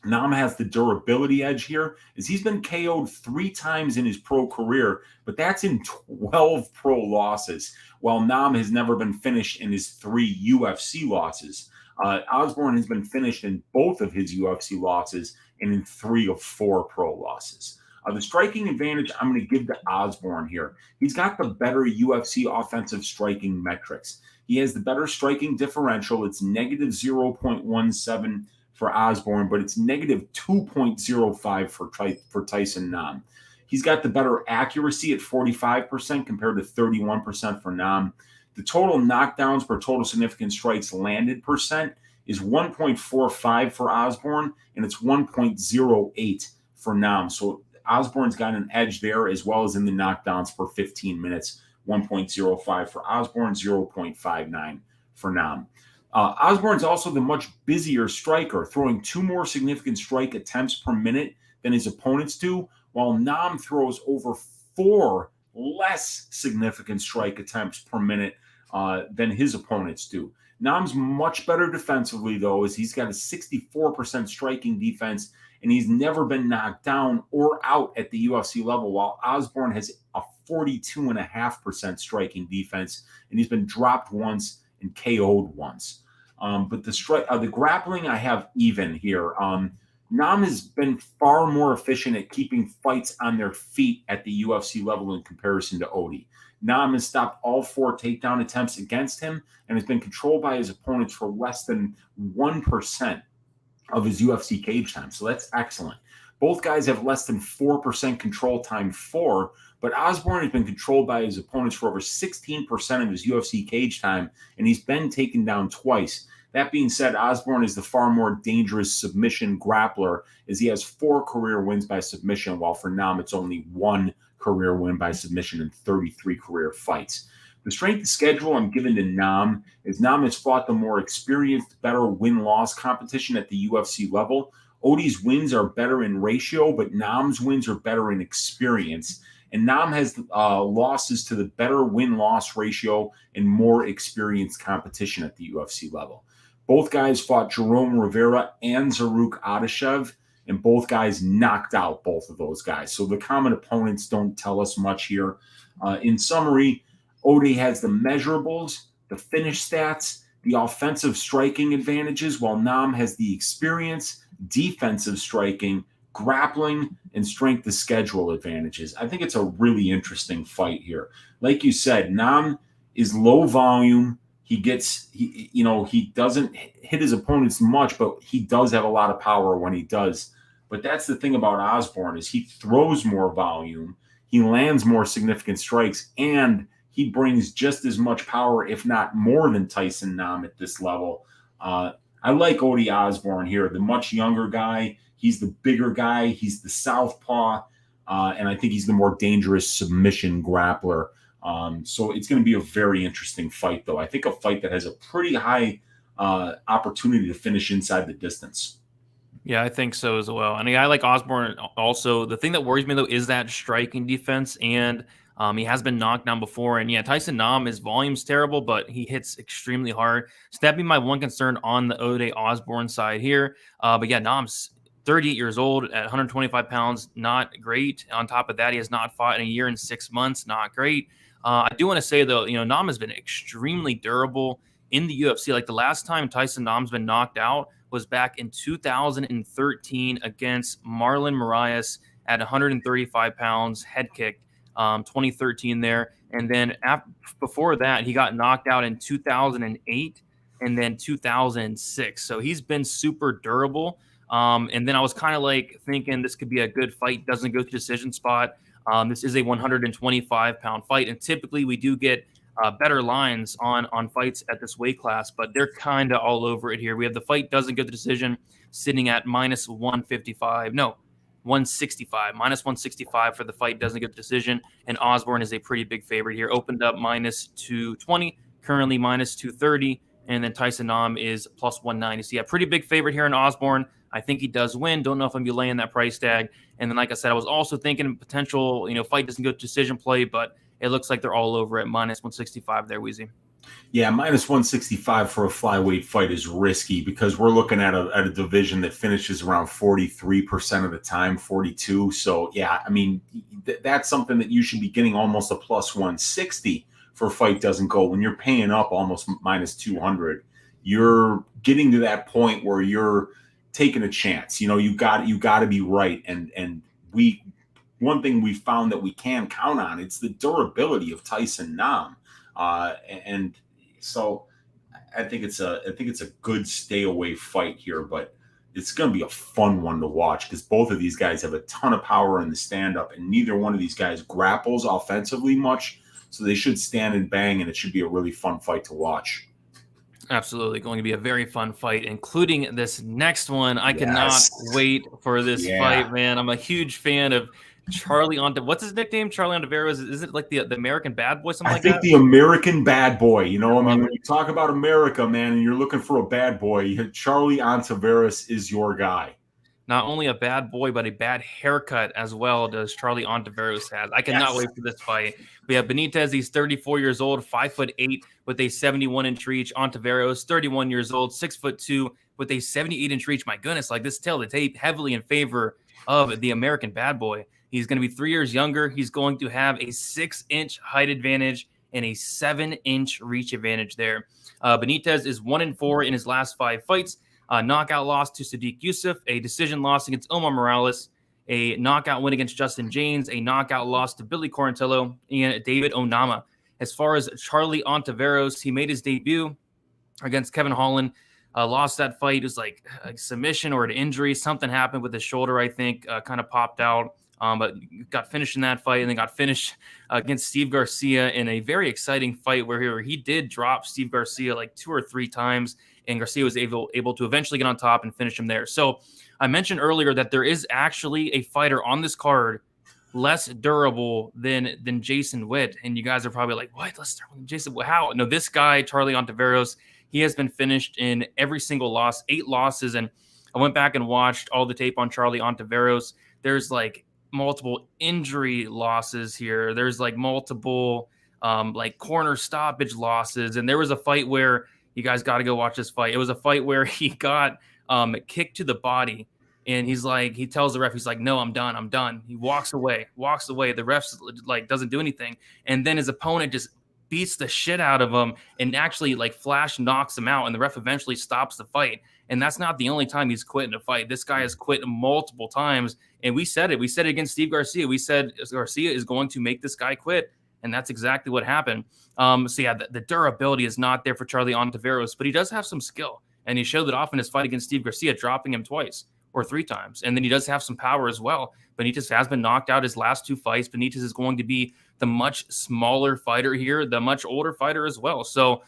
Nam has the durability edge here, as he's been KO'd 3 times in his pro career, but that's in 12 pro losses, while Nam has never been finished in his 3 UFC losses. Osborne has been finished in both of his UFC losses and in 3 of 4 pro losses. The striking advantage I'm going to give to Osborne here. He's got the better UFC offensive striking metrics. He has the better striking differential. It's negative 0.17 for Osborne, but it's negative 2.05 for Tyson Nam. He's got the better accuracy at 45% compared to 31% for Nam. The total knockdowns per total significant strikes landed percent is 1.45 for Osborne, and it's 1.08 for Nam. So Osborne's got an edge there, as well as in the knockdowns per 15 minutes, 1.05 for Osborne, 0.59 for Nam. Osborne's also the much busier striker, throwing 2 more significant strike attempts per minute than his opponents do, while Nam throws over 4 less significant strike attempts per minute than his opponents do. Nam's much better defensively, though, as he's got a 64% striking defense, and he's never been knocked down or out at the UFC level, while Osborne has a 42.5% striking defense, and he's been dropped once and KO'd once. But the grappling I have even here. Nam has been far more efficient at keeping fights on their feet at the UFC level in comparison to Odi. Nam has stopped all 4 takedown attempts against him and has been controlled by his opponents for less than 1% of his UFC cage time. So that's excellent. Both guys have less than 4% control time for, but Osborne has been controlled by his opponents for over 16% of his UFC cage time, and he's been taken down twice. That being said, Osborne is the far more dangerous submission grappler, as he has 4 career wins by submission, while for Nam it's only 1 career win by submission in 33 career fights. The strength of schedule I'm giving to Nam is Nam has fought the more experienced, better win-loss competition at the UFC level. Odi's wins are better in ratio, but Nam's wins are better in experience. And Nam has losses to the better win-loss ratio and more experienced competition at the UFC level. Both guys fought Jerome Rivera and Zaruk Adashev, and both guys knocked out both of those guys. So the common opponents don't tell us much here. In summary, Odi has the measurables, the finish stats, the offensive striking advantages, while Nam has the experience, defensive striking, grappling, and strength of schedule advantages. I think it's a really interesting fight here. Like you said, Nam is low volume. He doesn't hit his opponents much, but he does have a lot of power when he does. But that's the thing about Osborne, is he throws more volume, he lands more significant strikes, and he brings just as much power, if not more, than Tyson Nam at this level. I like Odi Osborne here, the much younger guy. He's the bigger guy. He's the southpaw, and I think he's the more dangerous submission grappler. So it's going to be a very interesting fight, though. I think a fight that has a pretty high opportunity to finish inside the distance. Yeah, I think so as well. And I like Osborne also. The thing that worries me, though, is that striking defense, and he has been knocked down before. And yeah, Tyson Nam, his volume's terrible, but he hits extremely hard. So that'd be my one concern on the Ode Osborne side here. But yeah, Nam's 38 years old at 125 pounds, not great. On top of that, he has not fought in a year and 6 months, not great. I do want to say, though, Nam has been extremely durable in the UFC. Like the last time Tyson Nam's been knocked out was back in 2013 against Marlon Moraes at 135 pounds, head kick, 2013 there. And then before that, he got knocked out in 2008 and then 2006. So he's been super durable. And then I was kind of like thinking this could be a good fight, doesn't go to decision spot. This is a 125-pound fight, and typically we do get better lines on fights at this weight class, but they're kind of all over it here. We have the fight doesn't go to decision sitting at minus 165. No, 165. Minus 165 for the fight doesn't go to decision, and Osborne is a pretty big favorite here. Opened up minus 220, currently minus 230, and then Tyson Nam is plus 190. So yeah, pretty big favorite here in Osborne. I think he does win. Don't know if I'm going to be laying that price tag. And then, like I said, I was also thinking potential, fight doesn't go to decision play, but it looks like they're all over at -165 there, Weezy. Yeah, -165 for a flyweight fight is risky because we're looking at a division that finishes around 43% of the time, 42. So, yeah, I mean, that's something that you should be getting almost a +160 for a fight doesn't go. When you're paying up almost -200, you're getting to that point where you're taking a chance. You got to be right. And one thing we found that we can count on, it's the durability of Tyson Nam. And so I think it's a good stay away fight here, but it's going to be a fun one to watch because both of these guys have a ton of power in the stand up, and neither one of these guys grapples offensively much. So they should stand and bang, and it should be a really fun fight to watch. Absolutely. Going to be a very fun fight, including this next one. I cannot wait for this fight, man. I'm a huge fan of Charlie what's his nickname? Charlie Ontiveros. Is it like the American bad boy, something like that? I think the American bad boy. I mean, when you talk about America, man, and you're looking for a bad boy, Charlie Ontiveros is your guy. Not only a bad boy, but a bad haircut as well does Charlie Ontiveros has. I cannot wait for this fight. We have Benitez. He's 34 years old, 5'8", with a 71-inch reach. Ontiveros, 31 years old, 6'2", with a 78-inch reach. My goodness, like this tail the tape heavily in favor of the American bad boy. He's going to be 3 years younger. He's going to have a 6-inch height advantage and a 7-inch reach advantage there. Benitez is 1-4 in his last 5 fights. Knockout loss to Sadiq Yusuf, a decision loss against Omar Morales, a knockout win against Justin James, a knockout loss to Billy Quarantillo, and David Onama. As far as Charlie Ontiveros, he made his debut against Kevin Holland, lost that fight. It was like a submission or an injury. Something happened with his shoulder, I think, kind of popped out. But got finished in that fight and then got finished against Steve Garcia in a very exciting fight where he did drop Steve Garcia like 2 or 3 times, and Garcia was able to eventually get on top and finish him there. So I mentioned earlier that there is actually a fighter on this card less durable than Jason Witt, and you guys are probably like, what? Let's start with Jason Witt. How? No, this guy, Charlie Ontiveros, he has been finished in every single loss, 8 losses, and I went back and watched all the tape on Charlie Ontiveros. There's like multiple injury losses here. There's like multiple like corner stoppage losses. And there was a fight where you guys got to go watch this fight. It was a fight where he got kicked to the body, and he tells the ref, he's like, no, I'm done. He walks away. The ref like doesn't do anything. And then his opponent just beats the shit out of him and actually like flash knocks him out, and the ref eventually stops the fight. And that's not the only time he's quit in a fight. This guy has quit multiple times. And we said it. We said it against Steve Garcia. We said Garcia is going to make this guy quit. And that's exactly what happened. So, yeah, the durability is not there for Charlie Ontiveros, but he does have some skill. And he showed that off in his fight against Steve Garcia, dropping him 2 or 3 times. And then he does have some power as well. Benitez has been knocked out his last 2 fights. Benitez is going to be the much smaller fighter here, the much older fighter as well. So,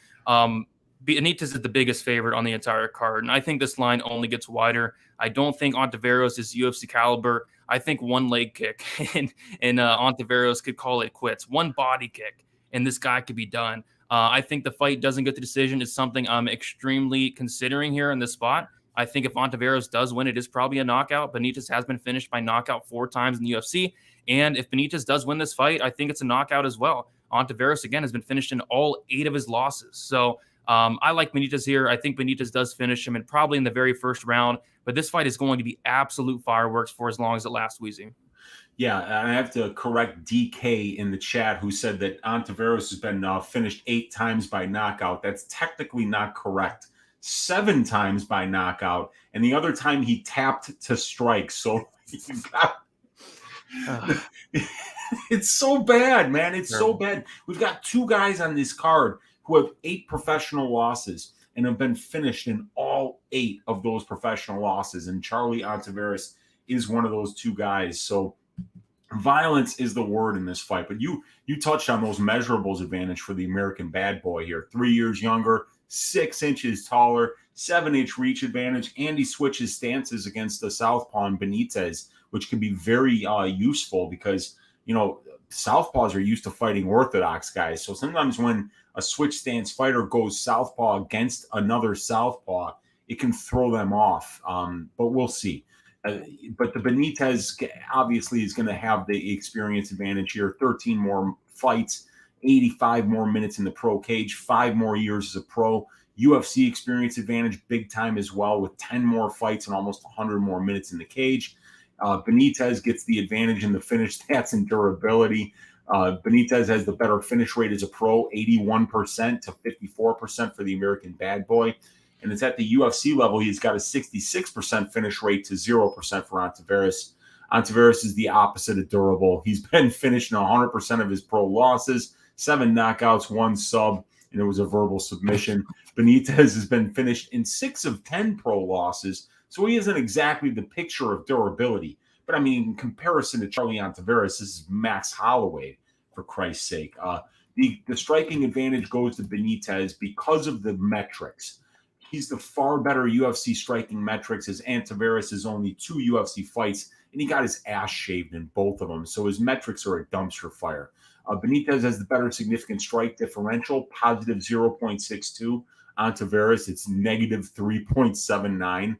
Benitez is the biggest favorite on the entire card, and I think this line only gets wider. I don't think Ontiveros is UFC caliber. I think one leg kick and Ontiveros could call it quits. One body kick, and this guy could be done. I think the fight doesn't get the decision is something I'm extremely considering here in this spot. I think if Ontiveros does win, it is probably a knockout. Benitez has been finished by knockout 4 times in the UFC, and if Benitez does win this fight, I think it's a knockout as well. Ontiveros, again, has been finished in all 8 of his losses. So I like Benitez here. I think Benitez does finish him, and probably in the very first round. But this fight is going to be absolute fireworks for as long as it lasts, Weezy. Yeah, and I have to correct DK in the chat, who said that Ontiveros has been finished 8 times by knockout. That's technically not correct. 7 times by knockout, and the other time he tapped to strike. So it's so bad, man. It's so bad. We've got 2 guys on this card who have 8 professional losses and have been finished in all 8 of those professional losses. And Charlie Ontiveros is one of those 2 guys. So violence is the word in this fight. But you touched on those measurables advantage for the American bad boy here. 3 years younger, 6 inches taller, 7-inch reach advantage, and he switches stances against the southpaw and Benitez, which can be very useful because, southpaws are used to fighting orthodox guys. So sometimes when a switch stance fighter goes southpaw against another southpaw, it can throw them off. But we'll see. But the Benitez obviously is going to have the experience advantage here. 13 more fights, 85 more minutes in the pro cage, 5 more years as a pro. UFC experience advantage big time as well, with 10 more fights and almost 100 more minutes in the cage. Benitez gets the advantage in the finish stats and durability. Benitez has the better finish rate as a pro, 81% to 54% for the American bad boy. And it's at the UFC level, he's got a 66% finish rate to 0% for Ontiveros. Ontiveros is the opposite of durable. He's been finished in 100% of his pro losses, 7 knockouts, 1 sub, and it was a verbal submission. Benitez has been finished in 6 of 10 pro losses, so he isn't exactly the picture of durability. But, I mean, in comparison to Charlie Ontiveros, this is Max Holloway, for Christ's sake. The striking advantage goes to Benitez because of the metrics. He's the far better UFC striking metrics, as Ontiveros is only 2 UFC fights, and he got his ass shaved in both of them. So his metrics are a dumpster fire. Benitez has the better significant strike differential, positive 0.62. Ontiveros, it's negative 3.79.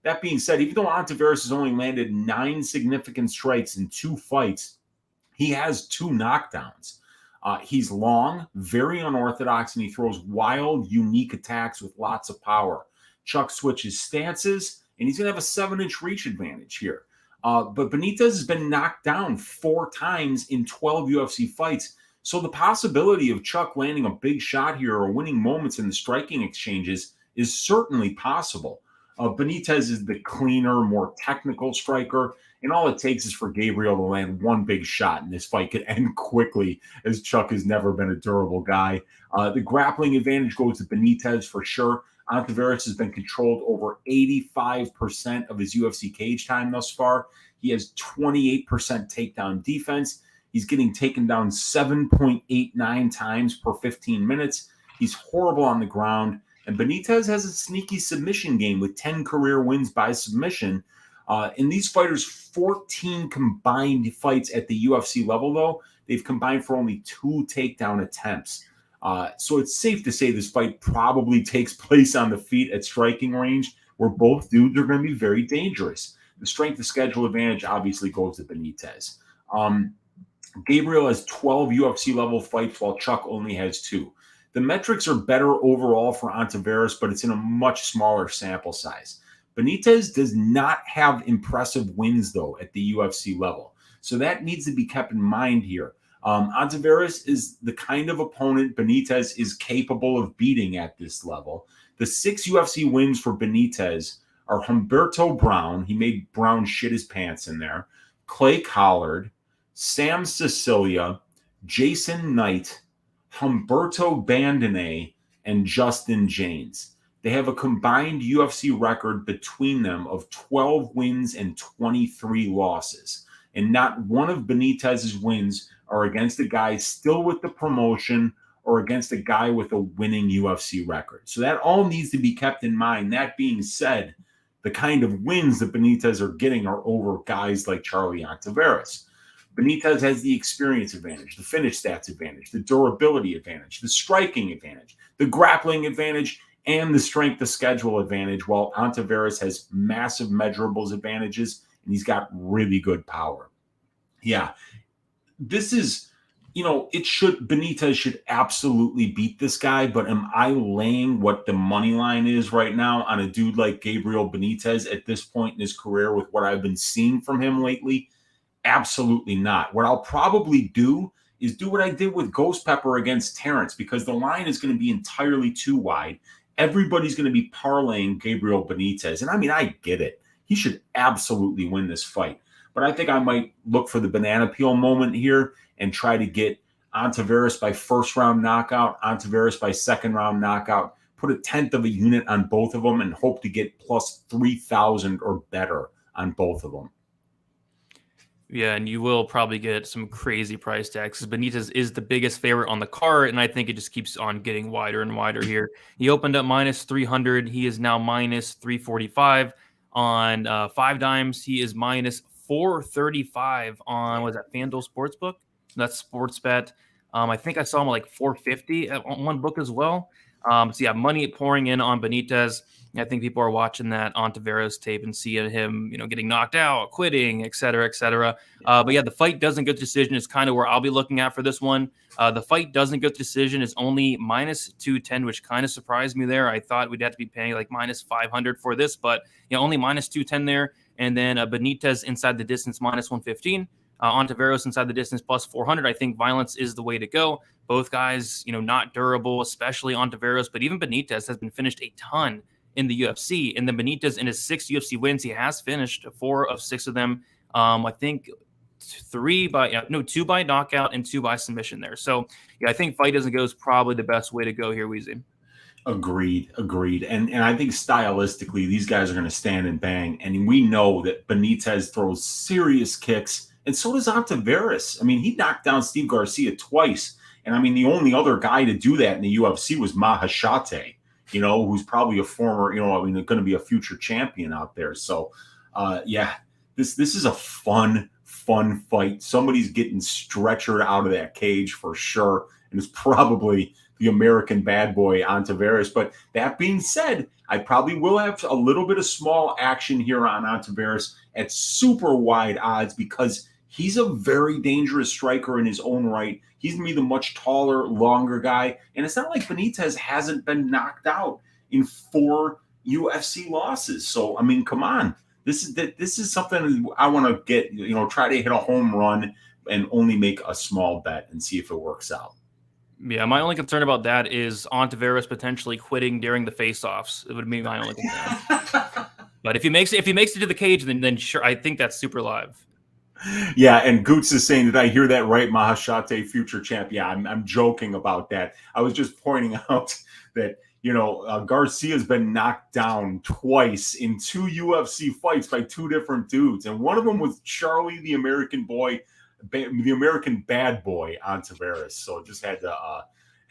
That being said, even though Ontiveros has only landed 9 significant strikes in 2 fights, he has 2 knockdowns. He's long, very unorthodox, and he throws wild, unique attacks with lots of power. Chuck switches stances, and he's going to have a 7-inch reach advantage here. But Benitez has been knocked down 4 times in 12 UFC fights. So the possibility of Chuck landing a big shot here or winning moments in the striking exchanges is certainly possible. Benitez is the cleaner, more technical striker, and all it takes is for Gabriel to land 1 big shot, and this fight could end quickly, as Chuck has never been a durable guy. The grappling advantage goes to Benitez for sure. Ontiveros has been controlled over 85% of his UFC cage time thus far. He has 28% takedown defense. He's getting taken down 7.89 times per 15 minutes. He's horrible on the ground. And Benitez has a sneaky submission game with 10 career wins by submission. In these fighters' 14 combined fights at the UFC level, though, they've combined for only 2 takedown attempts. So it's safe to say this fight probably takes place on the feet at striking range, where both dudes are going to be very dangerous. The strength of schedule advantage obviously goes to Benitez. Gabriel has 12 UFC level fights, while Chuck only has 2. The metrics are better overall for Ontiveros, but it's in a much smaller sample size. Benitez does not have impressive wins, though, at the UFC level. So that needs to be kept in mind here. Ontiveros is the kind of opponent Benitez is capable of beating at this level. The 6 UFC wins for Benitez are Humberto Brown. He made Brown shit his pants in there. Clay Collard, Sam Sicilia, Jason Knight, Humberto Bandone, and Justin James. They have a combined UFC record between them of 12 wins and 23 losses. And not one of Benitez's wins are against a guy still with the promotion or against a guy with a winning UFC record. So that all needs to be kept in mind. That being said, the kind of wins that Benitez are getting are over guys like Charlie Ontiveros. Benitez has the experience advantage, the finish stats advantage, the durability advantage, the striking advantage, the grappling advantage, and the strength of schedule advantage, while Ontiveros has massive measurables advantages, and he's got really good power. Yeah, this is, Benitez should absolutely beat this guy, but am I laying what the money line is right now on a dude like Gabriel Benitez at this point in his career with what I've been seeing from him lately? Absolutely not. What I'll probably do is do what I did with Ghost Pepper against Terrence, because the line is going to be entirely too wide. Everybody's going to be parlaying Gabriel Benitez. And I mean, I get it. He should absolutely win this fight. But I think I might look for the banana peel moment here and try to get Ontiveros by first round knockout, Ontiveros by second round knockout, put 1/10 of a unit on both of them, and hope to get plus 3,000 or better on both of them. Yeah, and you will probably get some crazy price tags, because Benitez is the biggest favorite on the card, and I think it just keeps on getting wider and wider here. He opened up minus 300. He is now minus 345 on 5 dimes. He is minus 435 on, was that FanDuel Sportsbook? That's Sportsbet. I think I saw him at like 450 on one book as well. So yeah, money pouring in on Benitez. I think people are watching that Ontiveros tape and seeing him, getting knocked out, quitting, et cetera, et cetera. But yeah, the fight doesn't go to decision is kind of where I'll be looking at for this one. The fight doesn't go to decision is only minus 210, which kind of surprised me there. I thought we'd have to be paying like minus 500 for this, but only minus 210 there. And then Benitez inside the distance minus 115. Ontiveros inside the distance plus 400. I think violence is the way to go. Both guys, not durable, especially Ontiveros, but even Benitez has been finished a ton in the UFC. And then Benitez in his 6 UFC wins, he has finished 4 of 6 of them. I think 2 by knockout and 2 by submission there. So I think fight doesn't go is probably the best way to go here, Weezy. Agreed. And I think stylistically, these guys are going to stand and bang. And we know that Benitez throws serious kicks, and so does Ontiveros. I mean, he knocked down Steve Garcia twice. And I mean, the only other guy to do that in the UFC was Meerschaert, who's probably a former, going to be a future champion out there. So, this is a fun fight. Somebody's getting stretchered out of that cage for sure. And it's probably the American bad boy Ontiveros. But that being said, I probably will have a little bit of small action here on Ontiveros at super wide odds because he's a very dangerous striker in his own right. He's going to be the much taller, longer guy. And it's not like Benitez hasn't been knocked out in 4 UFC losses. So, I mean, come on. This is something I want to get, try to hit a home run and only make a small bet and see if it works out. Yeah, my only concern about that is Ontiveros potentially quitting during the face-offs. It would be my only concern. But if he makes it to the cage, then sure, I think that's super live. Yeah, and Goots is saying, did I hear that right? Meerschaert, future champ. Yeah, I'm joking about that. I was just pointing out that, Garcia's been knocked down twice in 2 UFC fights by 2 different dudes. And one of them was Charlie, the American bad boy, Ontiveros. So just had to,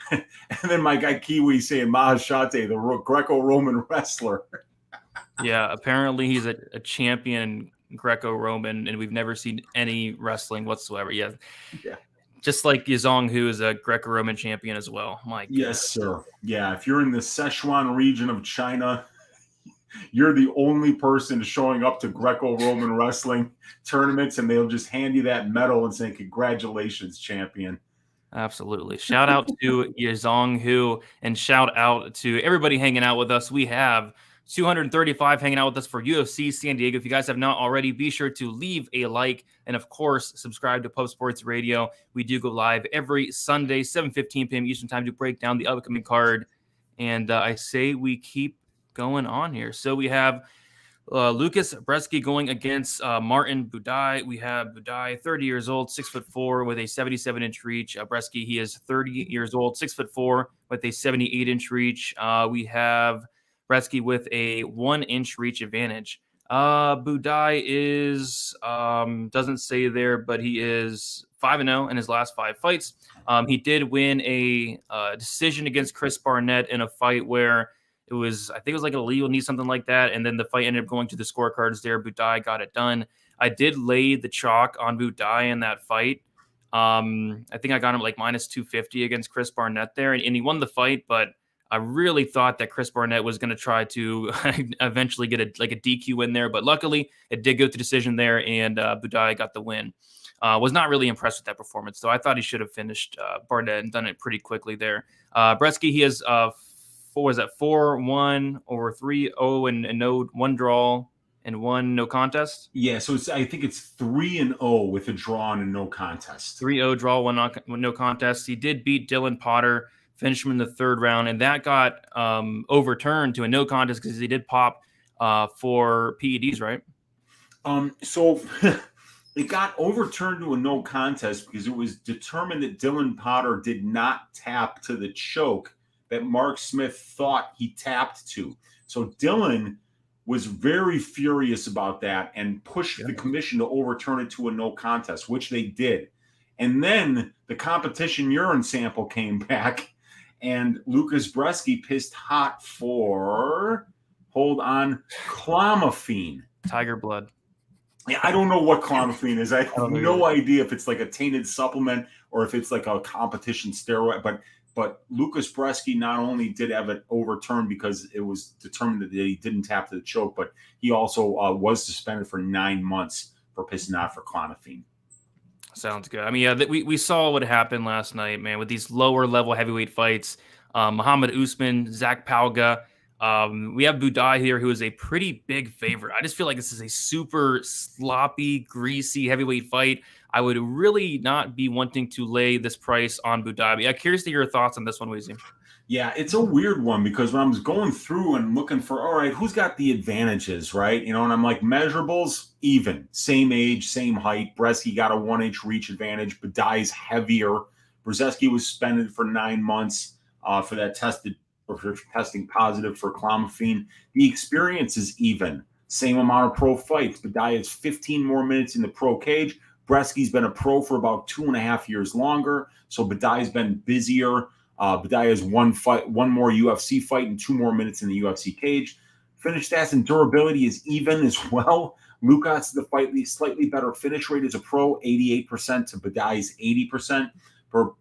and then my guy Kiwi saying Meerschaert, the Greco-Roman wrestler. Yeah, apparently he's a champion Greco-Roman, and we've never seen any wrestling whatsoever. Yeah. Just like Yazong, who is a Greco-Roman champion as well. Yes, sir. Yeah, if you're in the Sichuan region of China, you're the only person showing up to Greco-Roman wrestling tournaments, and they'll just hand you that medal and say, congratulations, champion. Absolutely. Shout out to Yazong, who, and shout out to everybody hanging out with us. We have 235 hanging out with us for UFC San Diego. If you guys have not already, be sure to leave a like and, of course, subscribe to Pub Sports Radio. We do go live every Sunday, 7:15 p.m. Eastern Time to break down the upcoming card. And I say we keep going on here. So we have Lucas Bresky going against Martin Budai. We have Budai, 30 years old, 6'4", with a 77-inch reach. Bresky, he is 30 years old, 6'4", with a 78-inch reach. We have Bresky with a 1-inch reach advantage. Budai is, doesn't say there, but he is 5-0 in his last 5 fights. He did win a decision against Chris Barnett in a fight where I think it was like a illegal knee, something like that. And then the fight ended up going to the scorecards there. Budai got it done. I did lay the chalk on Budai in that fight. I think I got him like minus 250 against Chris Barnett there. And he won the fight, but I really thought that Chris Barnett was going to try to eventually get a DQ in there, but luckily it did go to decision there, and Budai got the win. Was not really impressed with that performance, though. I thought he should have finished Barnett and done it pretty quickly there. Bresky, he has 4-1 over 3-0 and no 1 draw and 1 no contest. Yeah, so I think it's 3-0 with a draw and a no contest. 3-0 draw, 1 no contest. He did beat Dylan Potter, finished him in the 3rd round, and that got overturned to a no contest because he did pop for PEDs, right? So it got overturned to a no contest because it was determined that Dylan Potter did not tap to the choke that Mark Smith thought he tapped to. So Dylan was very furious about that and pushed the commission to overturn it to a no contest, which they did. And then the competition urine sample came back, and Lucas Bresky pissed hot for, clomiphene. Tiger blood. Yeah, I don't know what clomiphene is. I have no idea if it's like a tainted supplement or if it's like a competition steroid, but But Lucas Bresky not only did have it overturned because it was determined that he didn't tap to the choke, but he also was suspended for 9 months for pissing out for clomiphene. Sounds good. I mean, yeah, we saw what happened last night, man, with these lower level heavyweight fights. Muhammad Usman, Zach Palga. We have Budai here, who is a pretty big favorite. I just feel like this is a super sloppy, greasy heavyweight fight. I would really not be wanting to lay this price on Budai. But yeah, curious to hear your thoughts on this one, Weezy. Yeah, it's a weird one because when I was going through and looking for, all right, who's got the advantages, right? And I'm like, measurables, even. Same age, same height. Bresky got a 1-inch reach advantage. Budai's heavier. Brzezinski was suspended for 9 months for that testing positive for clomiphene. The experience is even. Same amount of pro fights. Budai has 15 more minutes in the pro cage. Bresky's been a pro for about 2.5 years longer. So Budai's been busier. Budai has one more UFC fight and 2 more minutes in the UFC cage. Finish stats and durability is even as well. Lucas, the fight, slightly better finish rate as a pro, 88% to Budai's 80%.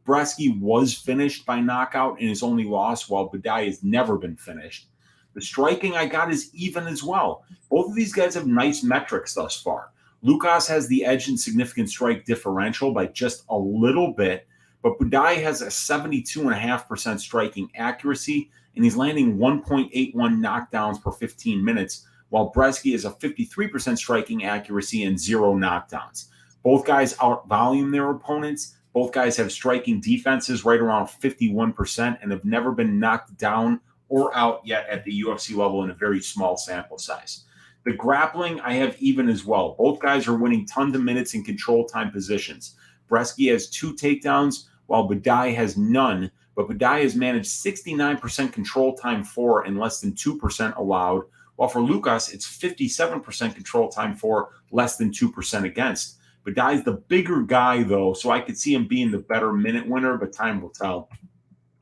Bresky was finished by knockout in his only loss, while Budai has never been finished. The striking I got is even as well. Both of these guys have nice metrics thus far. Lucas has the edge in significant strike differential by just a little bit, but Budai has a 72.5% striking accuracy, and he's landing 1.81 knockdowns per 15 minutes, while Bresky has a 53% striking accuracy and 0 knockdowns. Both guys out-volume their opponents. Both guys have striking defenses right around 51% and have never been knocked down or out yet at the UFC level in a very small sample size. The grappling, I have even as well. Both guys are winning tons of minutes in control time positions. Bresky has 2 takedowns, while Budai has none, but Budai has managed 69% control time for and less than 2% allowed, while for Lucas, it's 57% control time for, less than 2% against. Budai's the bigger guy, though, so I could see him being the better minute winner, but time will tell.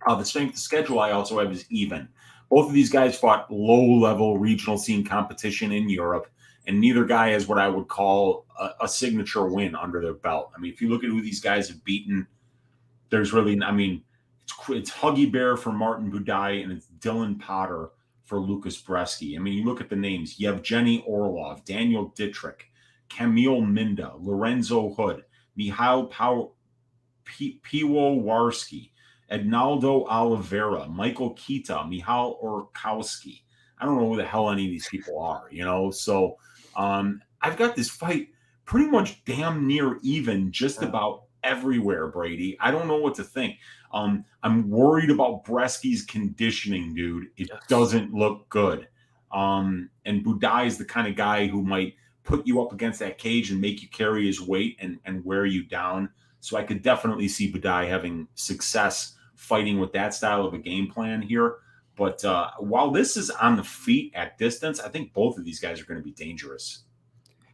The strength of schedule I also have is even. Both of these guys fought low-level regional scene competition in Europe, and neither guy has what I would call a signature win under their belt. I mean, if you look at who these guys have beaten, there's really, I mean, it's Huggy Bear for Martin Budai, and it's Dylan Potter for Lucas Bresky. I mean, you look at the names: Yevgeny Orlov, Daniel Dittrich, Kamil Minda, Lorenzo Hood, Mihail Piwowarski, Ednaldo Oliveira, Michael Kita, Michal Orkowski. I don't know who the hell any of these people are, So I've got this fight pretty much damn near even just about everywhere, Brady. I don't know what to think. I'm worried about Bresky's conditioning, dude. It doesn't look good. And Budai is the kind of guy who might put you up against that cage and make you carry his weight and wear you down. So I could definitely see Budai having success fighting with that style of a game plan here. But while this is on the feet at distance, I think both of these guys are going to be dangerous.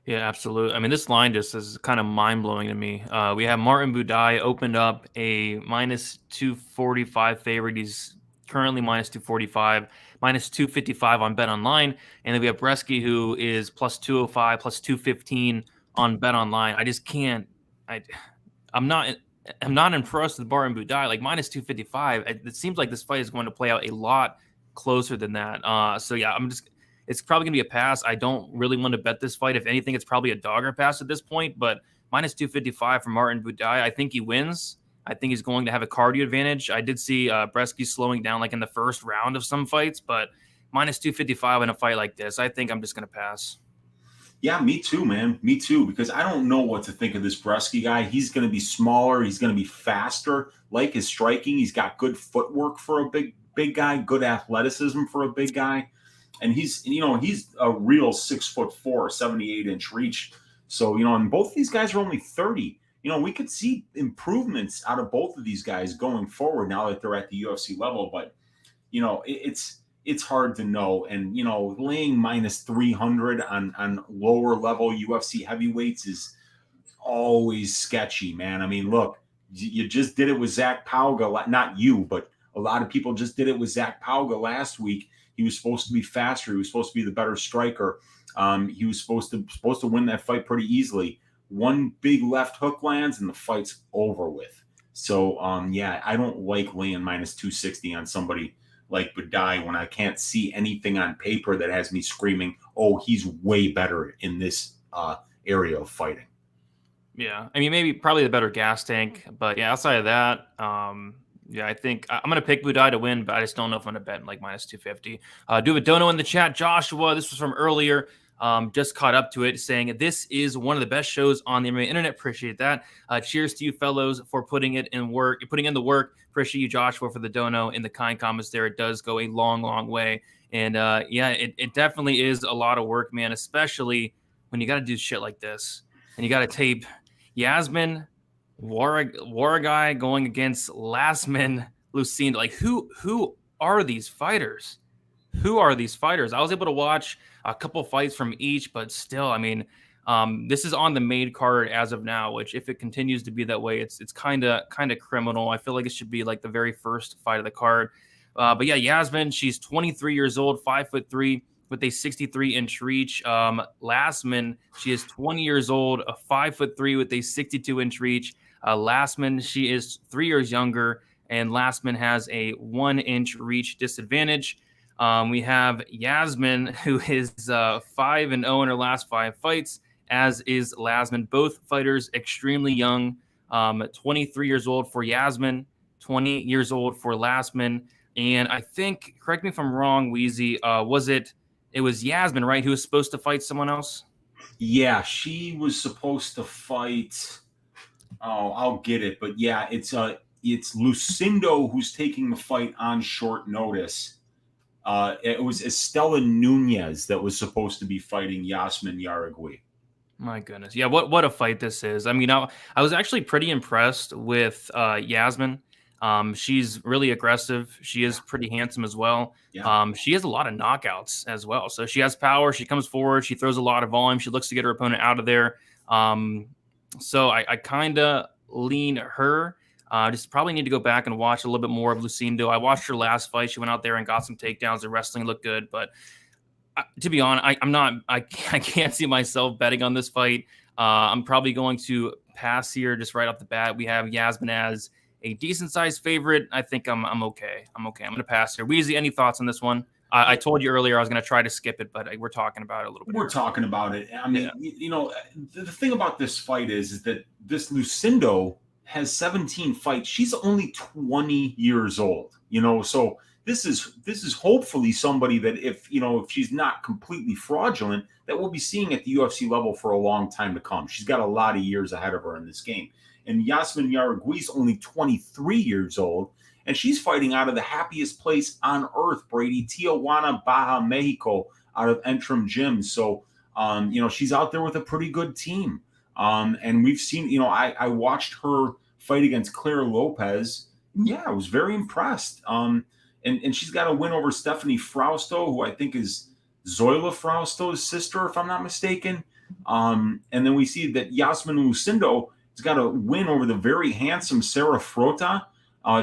Yeah, absolutely. I mean, this line just is kind of mind-blowing to me. We have Martin Budai opened up a minus 245 favorite. He's currently minus 245, minus 255 on Bet Online. And then we have Bresky, who is plus 205, plus 215 on Bet Online. I just can't. I'm not impressed with Martin Budai. Like minus 255. It seems like this fight is going to play out a lot closer than that. So yeah, it's probably going to be a pass. I don't really want to bet this fight. If anything, it's probably a dogger pass at this point, but minus 255 for Martin Budai. I think he wins. I think he's going to have a cardio advantage. I did see Bresky slowing down like in the first round of some fights, but minus 255 in a fight like this, I think I'm just going to pass. Yeah, me too, man. Me too, because I don't know what to think of this Bresky guy. He's going to be smaller. He's going to be faster. Like his striking, he's got good footwork for a big guy, good athleticism for a big guy. And he's a real 6'4", 78-inch reach. So, and both of these guys are only 30. We could see improvements out of both of these guys going forward now that they're at the UFC level. But, it's hard to know. And, laying minus 300 on lower level UFC heavyweights is always sketchy, man. I mean, look, you just did it with Zach Pauga. Not you, but a lot of people just did it with Zach Pauga last week. He was supposed to be faster. He was supposed to be the better striker. He was supposed to win that fight pretty easily. One big left hook lands and the fight's over with. So, yeah, I don't like laying minus 260 on somebody like Budai when I can't see anything on paper that has me screaming, oh, he's way better in this area of fighting. Yeah, I mean, maybe probably the better gas tank, but yeah, outside of that, yeah, I think I'm gonna pick Budai to win, but I just don't know if I'm gonna bet like minus 250. Do a dono in the chat, Joshua. This was from earlier. Just caught up to it, saying this is one of the best shows on the internet. Appreciate that. Cheers to you, fellows, for putting in the work. Appreciate you, Joshua, for the dono in the kind comments there. It does go a long, long way, and yeah, it definitely is a lot of work, man. Especially when you got to do shit like this and you got to tape Yazmin, Jauregui going against Iasmin, Lucindo. Like, who are these fighters? Who are these fighters? I was able to watch a couple fights from each, but still, I mean, this is on the main card as of now. Which, if it continues to be that way, it's kind of criminal. I feel like it should be like the very first fight of the card. But yeah, Yazmin, she's 23 years old, 5'3", with a 63-inch reach. Iasmin, she is 20 years old, a 5'3" with a 62-inch reach. Iasmin, she is 3 years younger, and Iasmin has a 1-inch reach disadvantage. We have Yazmin, who is 5-0 in her last 5 fights, as is Iasmin. Both fighters extremely young. 23 years old for Yazmin, 20 years old for Iasmin. And I think, correct me if I'm wrong, Weezy, it was Yazmin, right, who was supposed to fight someone else? Yeah, she was supposed to fight. Oh, I'll get it, but yeah, it's Lucindo who's taking the fight on short notice. It was Estela Nunes that was supposed to be fighting Yazmin Jauregui. My goodness, yeah, what a fight this is. I mean, I was actually pretty impressed with Yazmin. She's really aggressive. She is pretty handsome as well. Yeah. She has a lot of knockouts as well. So she has power. She comes forward. She throws a lot of volume. She looks to get her opponent out of there. So I kind of lean her. Just probably need to go back and watch a little bit more of Lucindo. I watched her last fight. She went out there and got some takedowns. The wrestling looked good, but to be honest, I can't see myself betting on this fight. I'm probably going to pass here just right off the bat. We have Yazmin as a decent sized favorite. I think I'm okay. I'm going to pass here. Weezy, any thoughts on this one? I told you earlier I was going to try to skip it, but we're talking about it a little bit. We're talking about it. I mean, the thing about this fight is that this Lucindo has 17 fights. She's only 20 years old, so this is hopefully somebody that if she's not completely fraudulent, that we'll be seeing at the UFC level for a long time to come. She's got a lot of years ahead of her in this game. And Yazmin Jauregui is only 23 years old, and she's fighting out of the happiest place on earth, Brady, Tijuana, Baja, Mexico, out of Entrim Gym. So, she's out there with a pretty good team. And we've seen, I watched her fight against Claire Lopez. Yeah, I was very impressed. And she's got a win over Stephanie Frausto, who I think is Zoila Frausto's sister, if I'm not mistaken. And then we see that Yazmin Lucindo has got a win over the very handsome Sarah Frota.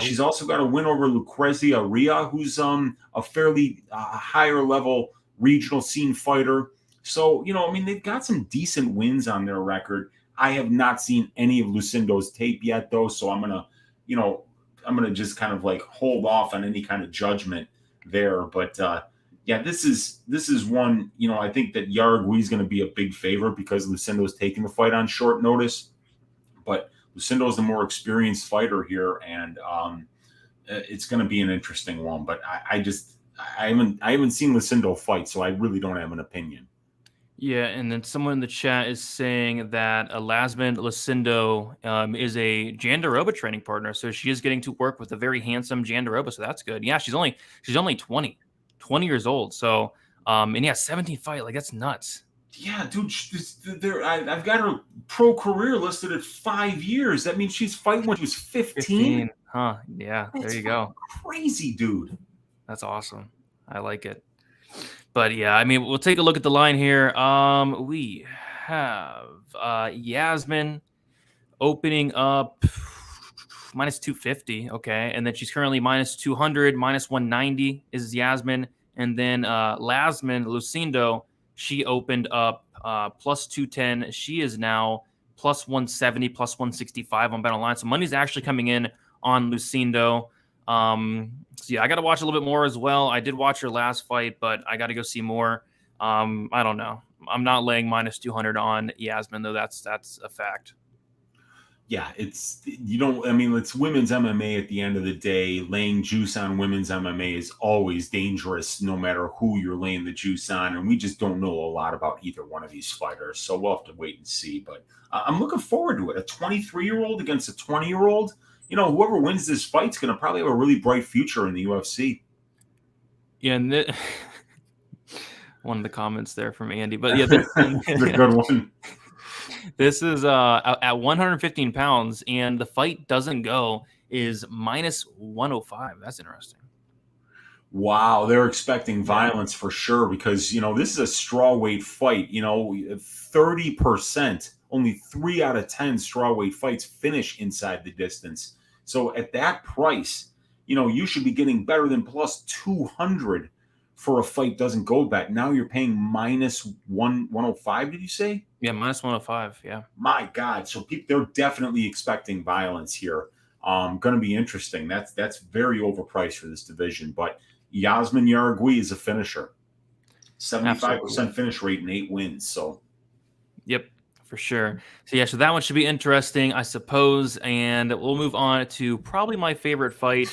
She's also got a win over Lucrezia Ria, who's a fairly higher level regional scene fighter. So, they've got some decent wins on their record. I have not seen any of Lucindo's tape yet, though, so I'm gonna just kind of like hold off on any kind of judgment there. But yeah, this is one, I think that Jauregui is going to be a big favorite because Lucindo is taking the fight on short notice. But Lucindo is the more experienced fighter here, and it's going to be an interesting one. But I haven't seen Lucindo fight, so I really don't have an opinion. Yeah, and then someone in the chat is saying that Iasmin Lucindo is a Jandaroba training partner, so she is getting to work with a very handsome Jandaroba, so that's good. Yeah, she's only 20 years old. So, and yeah, 17 fight, like that's nuts. Yeah, dude, I've got her pro career listed at 5 years. That means she's fighting when she was 15. Huh? Yeah, there you go. Crazy, dude. That's awesome. I like it. But yeah, I mean, we'll take a look at the line here. We have Yazmin opening up minus 250. Okay. And then she's currently minus 200, minus 190 is Yazmin. And then Iasmin Lucindo, she opened up plus 210. She is now plus 170, plus 165 on Bet Online. So money's actually coming in on Lucindo. So yeah, I got to watch a little bit more as well. I did watch her last fight, but I got to go see more. I don't know. I'm not laying minus 200 on Yazmin, though. That's a fact. Yeah, it's women's MMA at the end of the day. Laying juice on women's MMA is always dangerous, no matter who you're laying the juice on. And we just don't know a lot about either one of these fighters. So we'll have to wait and see. But I'm looking forward to it. A 23-year-old against a 20-year-old. Whoever wins this fight's going to probably have a really bright future in the UFC. Yeah, and one of the comments there from Andy. But yeah, this is a good one. This is at 115 pounds, and the fight doesn't go is minus 105. That's interesting. Wow, they're expecting violence for sure because, this is a strawweight fight. 30%, only 3 out of 10 strawweight fights finish inside the distance. So at that price, you should be getting better than plus 200 for a fight doesn't go bet. Now you're paying minus 105, did you say? Yeah, minus 105, yeah. My God. So they're definitely expecting violence here. Going to be interesting. That's very overpriced for this division. But Yazmin Jauregui is a finisher. 75% finish rate and 8 wins. So, yep, for sure. So yeah, so that one should be interesting, I suppose. And we'll move on to probably my favorite fight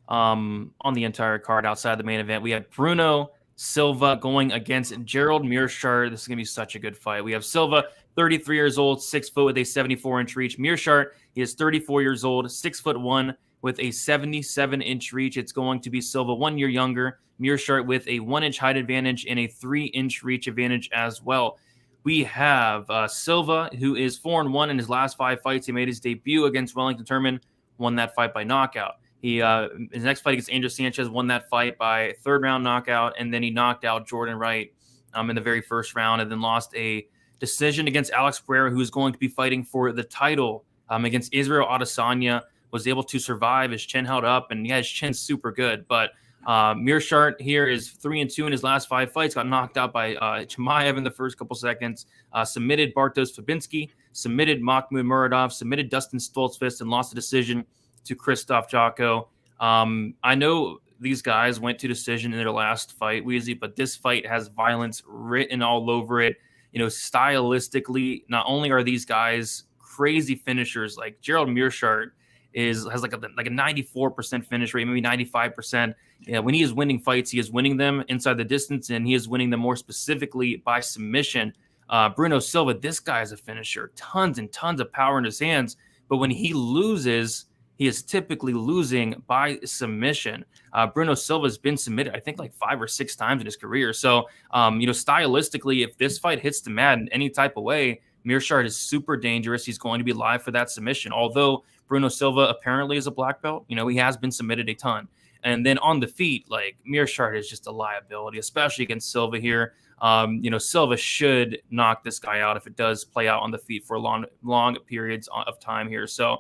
on the entire card outside the main event. We have Bruno Silva going against Gerald Meerschaert. This is going to be such a good fight. We have Silva, 33 years old, 6 foot with a 74-inch reach. Meerschaert, he is 34 years old, 6'1" with a 77-inch reach. It's going to be Silva 1 year younger. Meerschaert with a 1-inch height advantage and a 3-inch reach advantage as well. We have Silva, who is 4-1 in his last 5 fights. He made his debut against Wellington Turman, won that fight by knockout. His next fight against Andrew Sanchez, won that fight by 3rd round knockout, and then he knocked out Jordan Wright in the very first round, and then lost a decision against Alex Pereira, who is going to be fighting for the title against Israel Adesanya. Was able to survive. His chin held up, and yeah, his chin's super good. But Meerschaert here is 3-2 in his last 5 fights. Got knocked out by Chimaev in the first couple seconds. Submitted Bartosz Fabinski, submitted Mahmoud Muradov, submitted Dustin Stoltzfus, and lost a decision to Krzysztof Jotko. I know these guys went to decision in their last fight, Weezy, but this fight has violence written all over it. Stylistically, not only are these guys crazy finishers, like Gerald Meerschaert has like a 94% finish rate, maybe 95%. Yeah, when he is winning fights, he is winning them inside the distance, and he is winning them more specifically by submission. Bruno Silva, this guy is a finisher, tons and tons of power in his hands, but when he loses, he is typically losing by submission. Bruno Silva has been submitted, I think, like 5 or 6 times in his career. So, stylistically, if this fight hits the mat in any type of way, Meerschaert is super dangerous. He's going to be live for that submission. Although Bruno Silva apparently is a black belt, he has been submitted a ton. And then on the feet, like Meerschaert is just a liability, especially against Silva here. Silva should knock this guy out if it does play out on the feet for long periods of time here. So,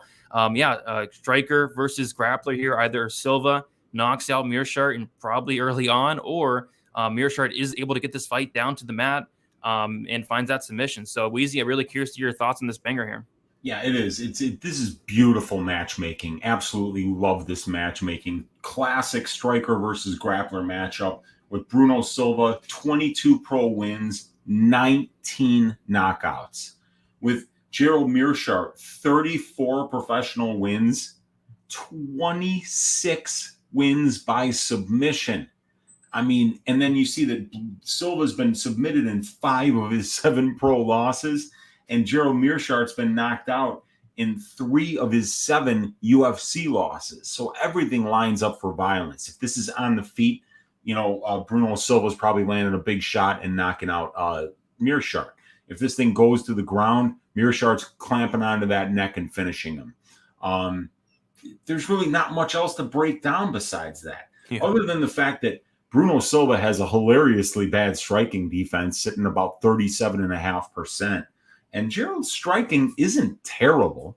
striker versus grappler here. Either Silva knocks out Meerschaert and probably early on, or Meerschaert is able to get this fight down to the mat and finds that submission. So, Weezy, I'm really curious to hear your thoughts on this banger here. Yeah, it is. This is beautiful matchmaking. Absolutely love this matchmaking. Classic striker versus grappler matchup with Bruno Silva, 22 pro wins, 19 knockouts. With Gerald Meerschaert, 34 professional wins, 26 wins by submission. And then you see that Silva's been submitted in 5 of his 7 pro losses, and Gerald Meerschaert's been knocked out in 3 of his 7 UFC losses. So everything lines up for violence. If this is on the feet, Bruno Silva's probably landing a big shot and knocking out Meerschaert. If this thing goes to the ground, Meerschaert's clamping onto that neck and finishing him. There's really not much else to break down besides that, other than the fact that Bruno Silva has a hilariously bad striking defense, sitting about 37.5%. And Gerald's striking isn't terrible.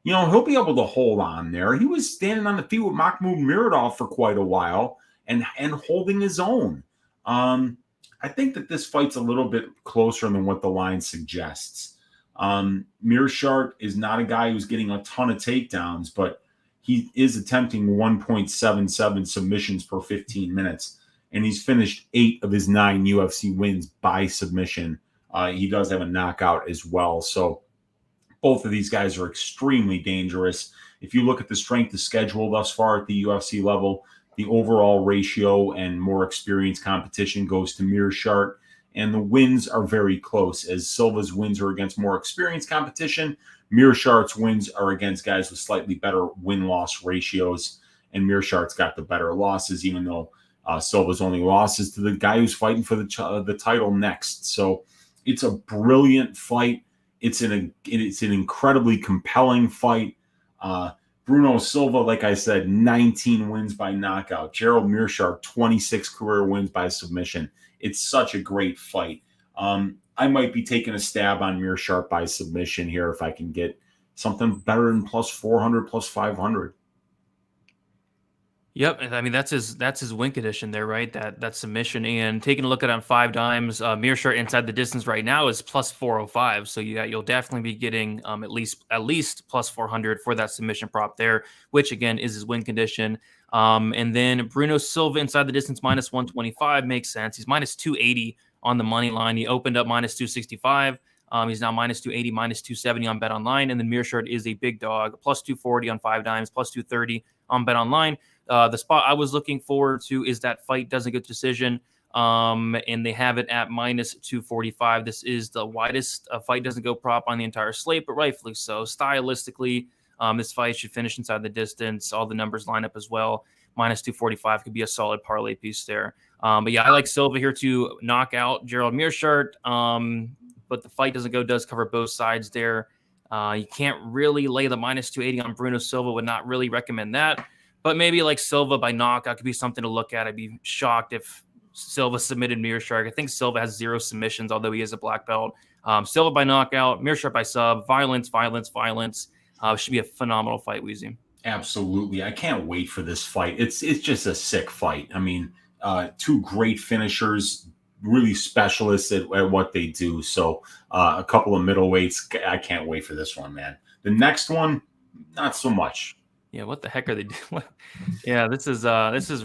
He'll be able to hold on there. He was standing on the feet with Mahmoud Muradov for quite a while and holding his own. I think that this fight's a little bit closer than what the line suggests. Meerschaert is not a guy who's getting a ton of takedowns, but he is attempting 1.77 submissions per 15 minutes, and he's finished 8 of his 9 UFC wins by submission. He does have a knockout as well. So both of these guys are extremely dangerous. If you look at the strength of schedule thus far at the UFC level, the overall ratio and more experienced competition goes to Meerschaert, and the wins are very close, as Silva's wins are against more experienced competition. Meerschaert's wins are against guys with slightly better win-loss ratios, and Meerschaert's got the better losses, even though Silva's only losses to the guy who's fighting for the title next. So it's a brilliant fight. It's an incredibly compelling fight. Bruno Silva, like I said, 19 wins by knockout. Gerald Meerschaert, 26 career wins by submission. It's such a great fight. I might be taking a stab on Meerschaert by submission here if I can get something better than plus 400, plus 500. Yep, I mean that's his win condition there, right? That submission. And taking a look at it on 5 dimes, Meerschaert inside the distance right now is plus 405. So you'll definitely be getting at least plus 400 for that submission prop there, which again is his win condition. And then Bruno Silva inside the distance minus 125 makes sense. He's minus 280 on the money line. He opened up minus 265. He's now minus 280, minus 270 on Bet Online. And then Meerschaert is a big dog, plus 240 on 5 dimes, plus 230 on Bet Online. The spot I was looking forward to is that fight doesn't get decision, and they have it at minus 245. This is the widest fight doesn't go prop on the entire slate, but rightfully so. Stylistically, this fight should finish inside the distance. All the numbers line up as well. Minus 245 could be a solid parlay piece there. But yeah, I like Silva here to knock out Gerald Meerschaert, but the fight does cover both sides there. You can't really lay the minus 280 on Bruno Silva. Would not really recommend that. But maybe like Silva by knockout could be something to look at. I'd be shocked if Silva submitted Meerschaert. I think Silva has 0 submissions, although he is a black belt. Silva by knockout, Meerschaert by sub, violence. Should be a phenomenal fight, Weezy. Absolutely. I can't wait for this fight. It's just a sick fight. I mean, 2 great finishers, really specialists at what they do. So a couple of middleweights. I can't wait for this one, man. The next one, not so much. Yeah, what the heck are they doing? Yeah, this is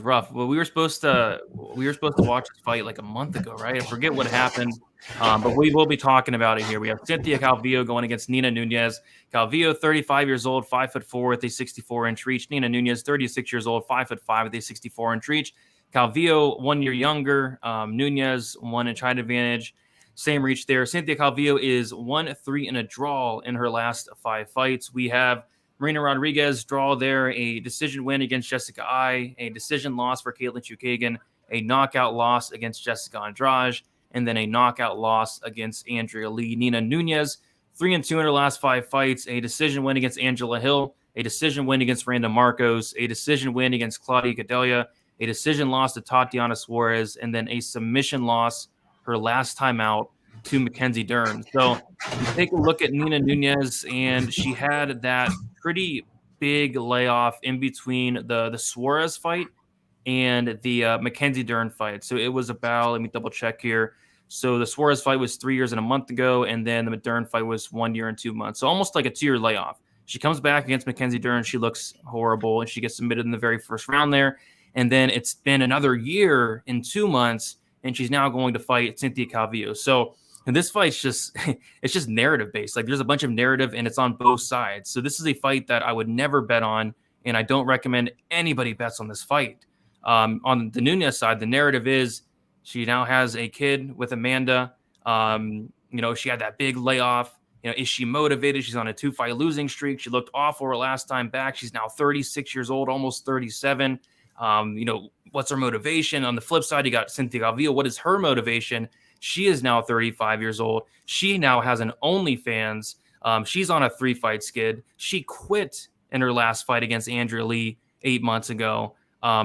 rough. Well, we were supposed to watch this fight like a month ago, right? I forget what happened, but we will be talking about it here. We have Cynthia Calvillo going against Nina Nunes. Calvillo, 35 years old, 5'4" with a 64-inch reach. Nina Nunes, 36 years old, 5'5" with a 64-inch reach. Calvillo, 1 year younger. Nunes, 1 inch height advantage. Same reach there. Cynthia Calvillo is 1-3 in a draw in her last 5 fights. We have Marina Rodriguez draw there, a decision win against Jessica Ai, a decision loss for Caitlin Chukagan, a knockout loss against Jessica Andrade, and then a knockout loss against Andrea Lee. Nina Nunes, 3-2 in her last 5 fights, a decision win against Angela Hill, a decision win against Randa Marcos, a decision win against Claudia Gadelia, a decision loss to Tatiana Suarez, and then a submission loss her last time out to Mackenzie Dern. So you take a look at Nina Nunes, and she had that pretty big layoff in between the Suarez fight and the Mackenzie Dern fight. So it was about, let me double check here. So the Suarez fight was 3 years and a month ago, and then the Dern fight was 1 year and 2 months. So almost like a 2-year layoff. She comes back against Mackenzie Dern. She looks horrible, and she gets submitted in the very first round there. And then it's been another year and 2 months, and she's now going to fight Cynthia Calvillo. So and this fight's it's just narrative based. Like there's a bunch of narrative and it's on both sides. So this is a fight that I would never bet on. And I don't recommend anybody bets on this fight. On the Nunes side, the narrative is she now has a kid with Amanda. She had that big layoff. Is she motivated? She's on a 2-fight losing streak. She looked awful her last time back. She's now 36 years old, almost 37. What's her motivation? On the flip side, you got Cynthia Calvillo. What is her motivation? She is now 35 years old. She now has an OnlyFans. She's on a 3-fight skid. She quit in her last fight against Andrea Lee 8 months ago.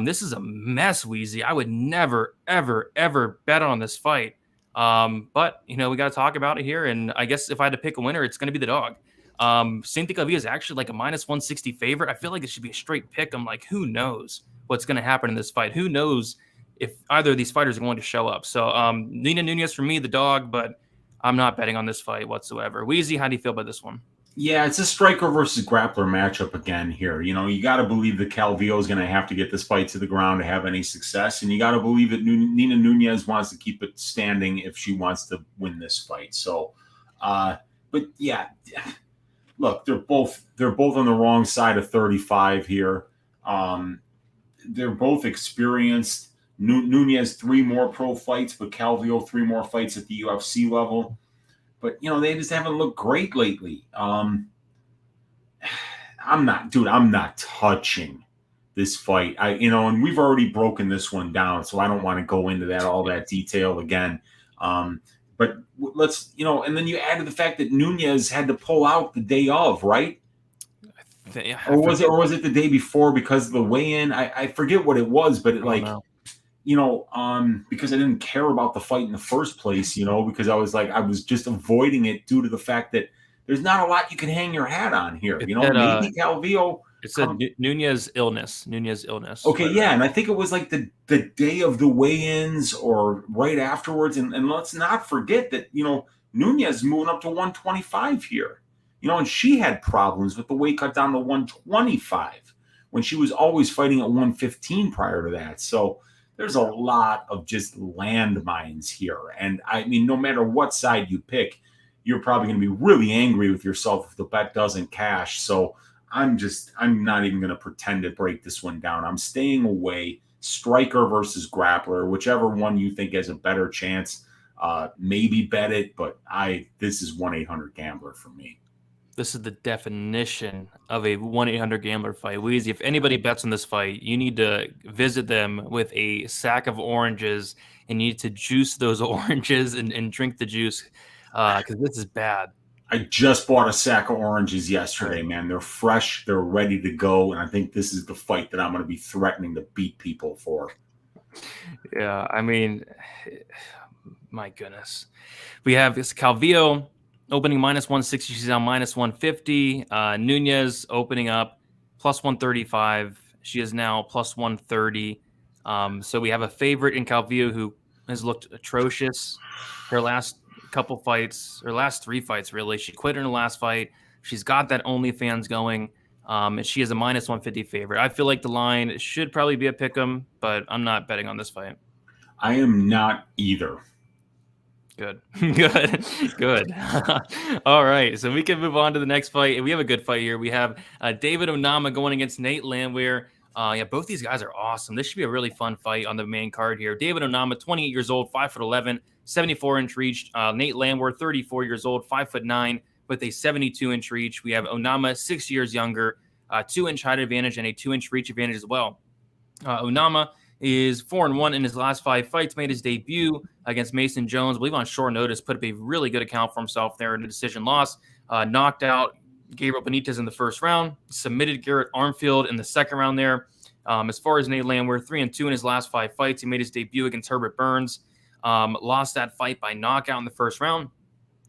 This is a mess, Weezy. I would never, ever, ever bet on this fight. But, we got to talk about it here. And I guess if I had to pick a winner, it's going to be the dog. Cynthia Calvillo is actually like a minus 160 favorite. I feel like it should be a straight pick. I'm like, who knows what's going to happen in this fight? Who knows if either of these fighters are going to show up? So Nina Nunes for me, the dog, but I'm not betting on this fight whatsoever. Weezy, how do you feel about this one? Yeah, it's a striker versus grappler matchup again here. You know, you got to believe that Calvillo is going to have to get this fight to the ground to have any success. And you got to believe that Nina Nunes wants to keep it standing if she wants to win this fight. So, but yeah, look, they're both on the wrong side of 35 here. They're both experienced. Nunes 3 more pro fights, but Calvillo 3 more fights at the UFC level. But, you know, they just haven't looked great lately. I'm not touching this fight. And we've already broken this one down, so I don't want to go into all that detail again. But let's, and then you add to the fact that Nunes had to pull out the day of, right? Or was it the day before because of the weigh-in? I forget what it was, but because I didn't care about the fight in the first place, because I was just avoiding it due to the fact that there's not a lot you can hang your hat on here. Maybe Calvillo. It's a Nunes illness. Okay, yeah, and I think it was like the day of the weigh-ins or right afterwards. And let's not forget that, Nunes moving up to 125 here. And she had problems with the weight cut down to 125 when she was always fighting at 115 prior to that. So there's a lot of just landmines here. And I mean, no matter what side you pick, you're probably going to be really angry with yourself if the bet doesn't cash. So I'm not even going to pretend to break this one down. I'm staying away. Striker versus grappler, whichever one you think has a better chance, maybe bet it. But this is 1-800-GAMBLER for me. This is the definition of a 1-800-GAMBLER fight. Weezy, if anybody bets on this fight, you need to visit them with a sack of oranges and you need to juice those oranges and drink the juice because this is bad. I just bought a sack of oranges yesterday, man. They're fresh. They're ready to go. And I think this is the fight that I'm going to be threatening to beat people for. Yeah, I mean, my goodness. We have this Calvillo opening -160. She's now -150. Nunes opening up +135. She is now +130. So we have a favorite in Calvillo who has looked atrocious. Her last couple fights, her last 3 fights, really. She quit in her last fight. She's got that OnlyFans going. And she is a -150 favorite. I feel like the line should probably be a pick'em, but I'm not betting on this fight. I am not either. Good. All right, so we can move on to the next fight. We have a good fight here. We have David Onama going against Nate Landwehr. Both these guys are awesome. This should be a really fun fight on the main card here. David Onama, 28 years old, 5'11", 74-inch reach. Nate Landwehr, 34 years old, 5'9", with a 72-inch reach. We have Onama, 6 years younger, 2-inch height advantage and a 2-inch reach advantage as well. Onama is 4-1 in his last 5 fights, made his debut against Mason Jones, I believe on short notice, put up a really good account for himself there in a decision loss. Knocked out Gabriel Benitez in the first round, submitted Garrett Armfield in the second round there. As far as Nate Landwehr, 3-2 in his last 5 fights. He made his debut against Herbert Burns, lost that fight by knockout in the first round,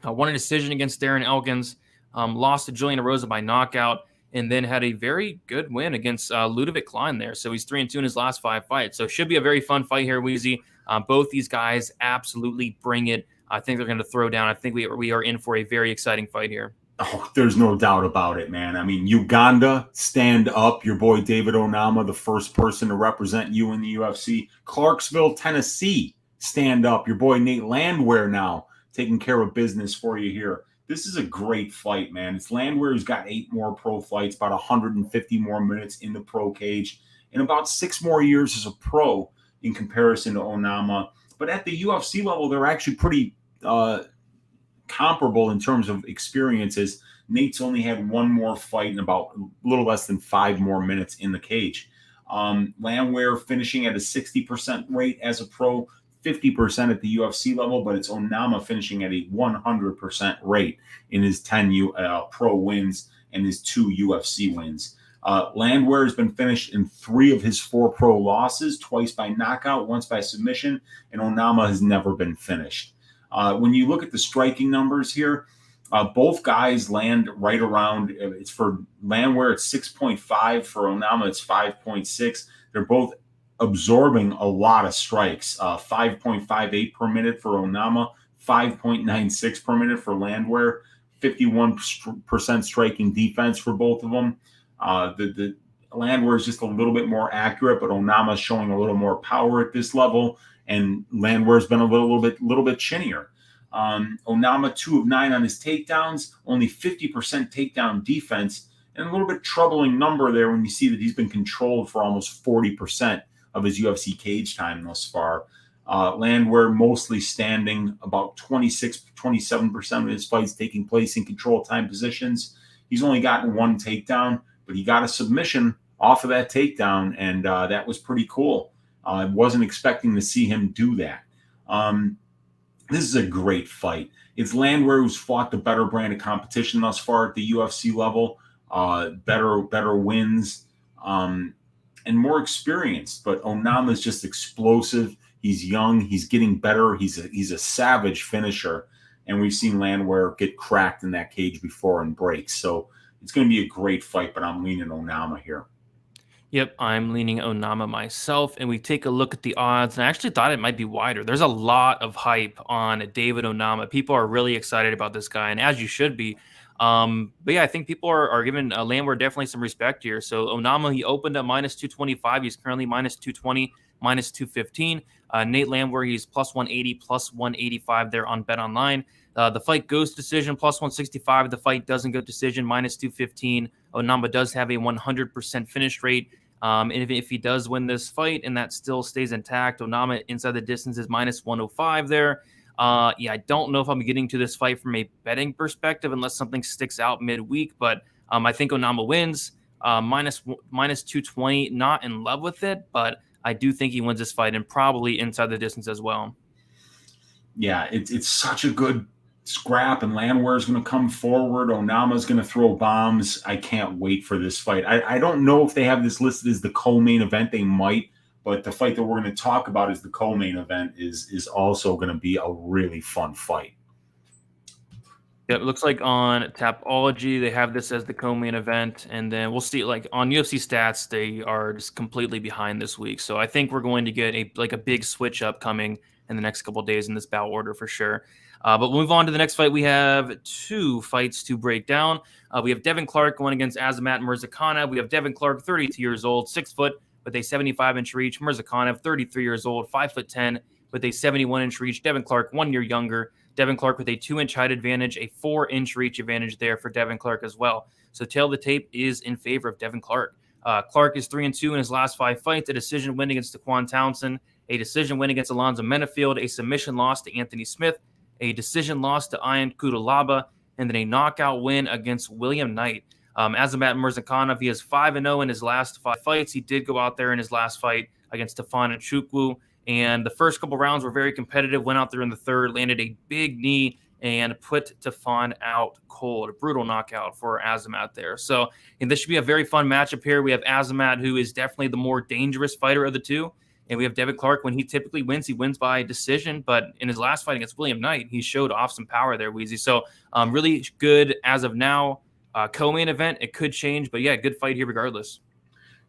won a decision against Darren Elkins, lost to Julian Erosa by knockout, and then had a very good win against Ludovic Klein there. So he's 3-2 in his last 5 fights. So should be a very fun fight here, Weezy. Both these guys absolutely bring it. I think they're going to throw down. I think we are in for a very exciting fight here. Oh, there's no doubt about it, man. I mean, Uganda, stand up. Your boy David Onama, the first person to represent you in the UFC. Clarksville, Tennessee, stand up. Your boy Nate Landwehr now taking care of business for you here. This is a great fight, man. It's Landwehr who's got 8 more pro fights, about 150 more minutes in the pro cage, and about 6 more years as a pro in comparison to Onama. But at the UFC level, they're actually pretty comparable in terms of experiences. Nate's only had 1 more fight and about a little less than 5 more minutes in the cage. Landwehr finishing at a 60% rate as a pro, 50% at the UFC level, but it's Onama finishing at a 100% rate in his 10 pro wins and his 2 UFC wins. Landwehr has been finished in 3 of his 4 pro losses, twice by knockout, once by submission, and Onama has never been finished. When you look at the striking numbers here, both guys land right around, it's for Landwehr, it's 6.5. For Onama, it's 5.6. They're both absorbing a lot of strikes, 5.58 per minute for Onama, 5.96 per minute for Landwehr, 51% striking defense for both of them. The Landwehr is just a little bit more accurate, but Onama is showing a little more power at this level, and Landwehr's been a little bit chinnier. Onama 2 of 9 on his takedowns, only 50% takedown defense, and a little bit troubling number there when you see that he's been controlled for almost 40% of his UFC cage time thus far. Landwehr mostly standing, about 27% of his fights taking place in control time positions. He's only gotten 1 takedown, but he got a submission off of that takedown, and that was pretty cool. I wasn't expecting to see him do that. This is a great fight. It's Landwehr who's fought the better brand of competition thus far at the UFC level, better wins, and more experienced. But Onama is just explosive. He's young. He's getting better. He's a savage finisher, and we've seen Landwehr get cracked in that cage before and break. So it's going to be a great fight, but I'm leaning Onama here. Yep, I'm leaning Onama myself, and we take a look at the odds, and I actually thought it might be wider. There's a lot of hype on David Onama. People are really excited about this guy, and as you should be. But yeah, I think people are giving Landwehr definitely some respect here. So Onama, he opened at minus 225. He's currently minus 220, minus 215. Nate Landwehr, he's plus 180, plus 185 there on Bet Online. The fight goes to decision, plus 165. The fight doesn't go to decision, minus 215. Onama does have a 100% finish rate. And if he does win this fight and that still stays intact, Onama inside the distance is minus 105 there. Yeah, I don't know if I'm getting to this fight from a betting perspective unless something sticks out midweek, but I think Onama wins. Minus 220, not in love with it, but I do think he wins this fight and probably inside the distance as well. Yeah, it's such a good scrap, and Landwehr is going to come forward. Onama is going to throw bombs. I can't wait for this fight. I don't know if they have this listed as the co-main event. They might, but the fight that we're going to talk about as the co-main event is also going to be a really fun fight. Yeah, it looks like on Tapology they have this as the co-main event, and then we'll see. Like on UFC Stats, they are just completely behind this week. So I think we're going to get a big switch up coming in the next couple of days in this bout order for sure. But we'll move on to the next fight. We have 2 fights to break down. We have Devin Clark going against Azamat Murzakanov. We have Devin Clark, 32 years old, 6 foot with a 75-inch reach. Murzakanov, 33 years old, 5'10", with a 71-inch reach. Devin Clark, 1 year younger. Devin Clark with a 2-inch height advantage, a 4-inch reach advantage there for Devin Clark as well. So tail of the tape is in favor of Devin Clark. Clark is 3-2 in his last 5 fights, a decision win against Daquan Townsend, a decision win against Alonzo Menafield, a submission loss to Anthony Smith, a decision loss to Ian Kudalaba, and then a knockout win against William Knight. Azamat Murzakanov, he is 5-0 in his last 5 fights. He did go out there in his last fight against Stefan Nchukwu, and the first couple rounds were very competitive, went out there in the third, landed a big knee, and put Stefan out cold. A brutal knockout for Azamat there. So and this should be a very fun matchup here. We have Azamat, who is definitely the more dangerous fighter of the two, and we have Devin Clark. When he typically wins, he wins by decision, but in his last fight against William Knight, he showed off some power there, Weezy. So really good as of now. Co-main event, it could change, but yeah, good fight here regardless.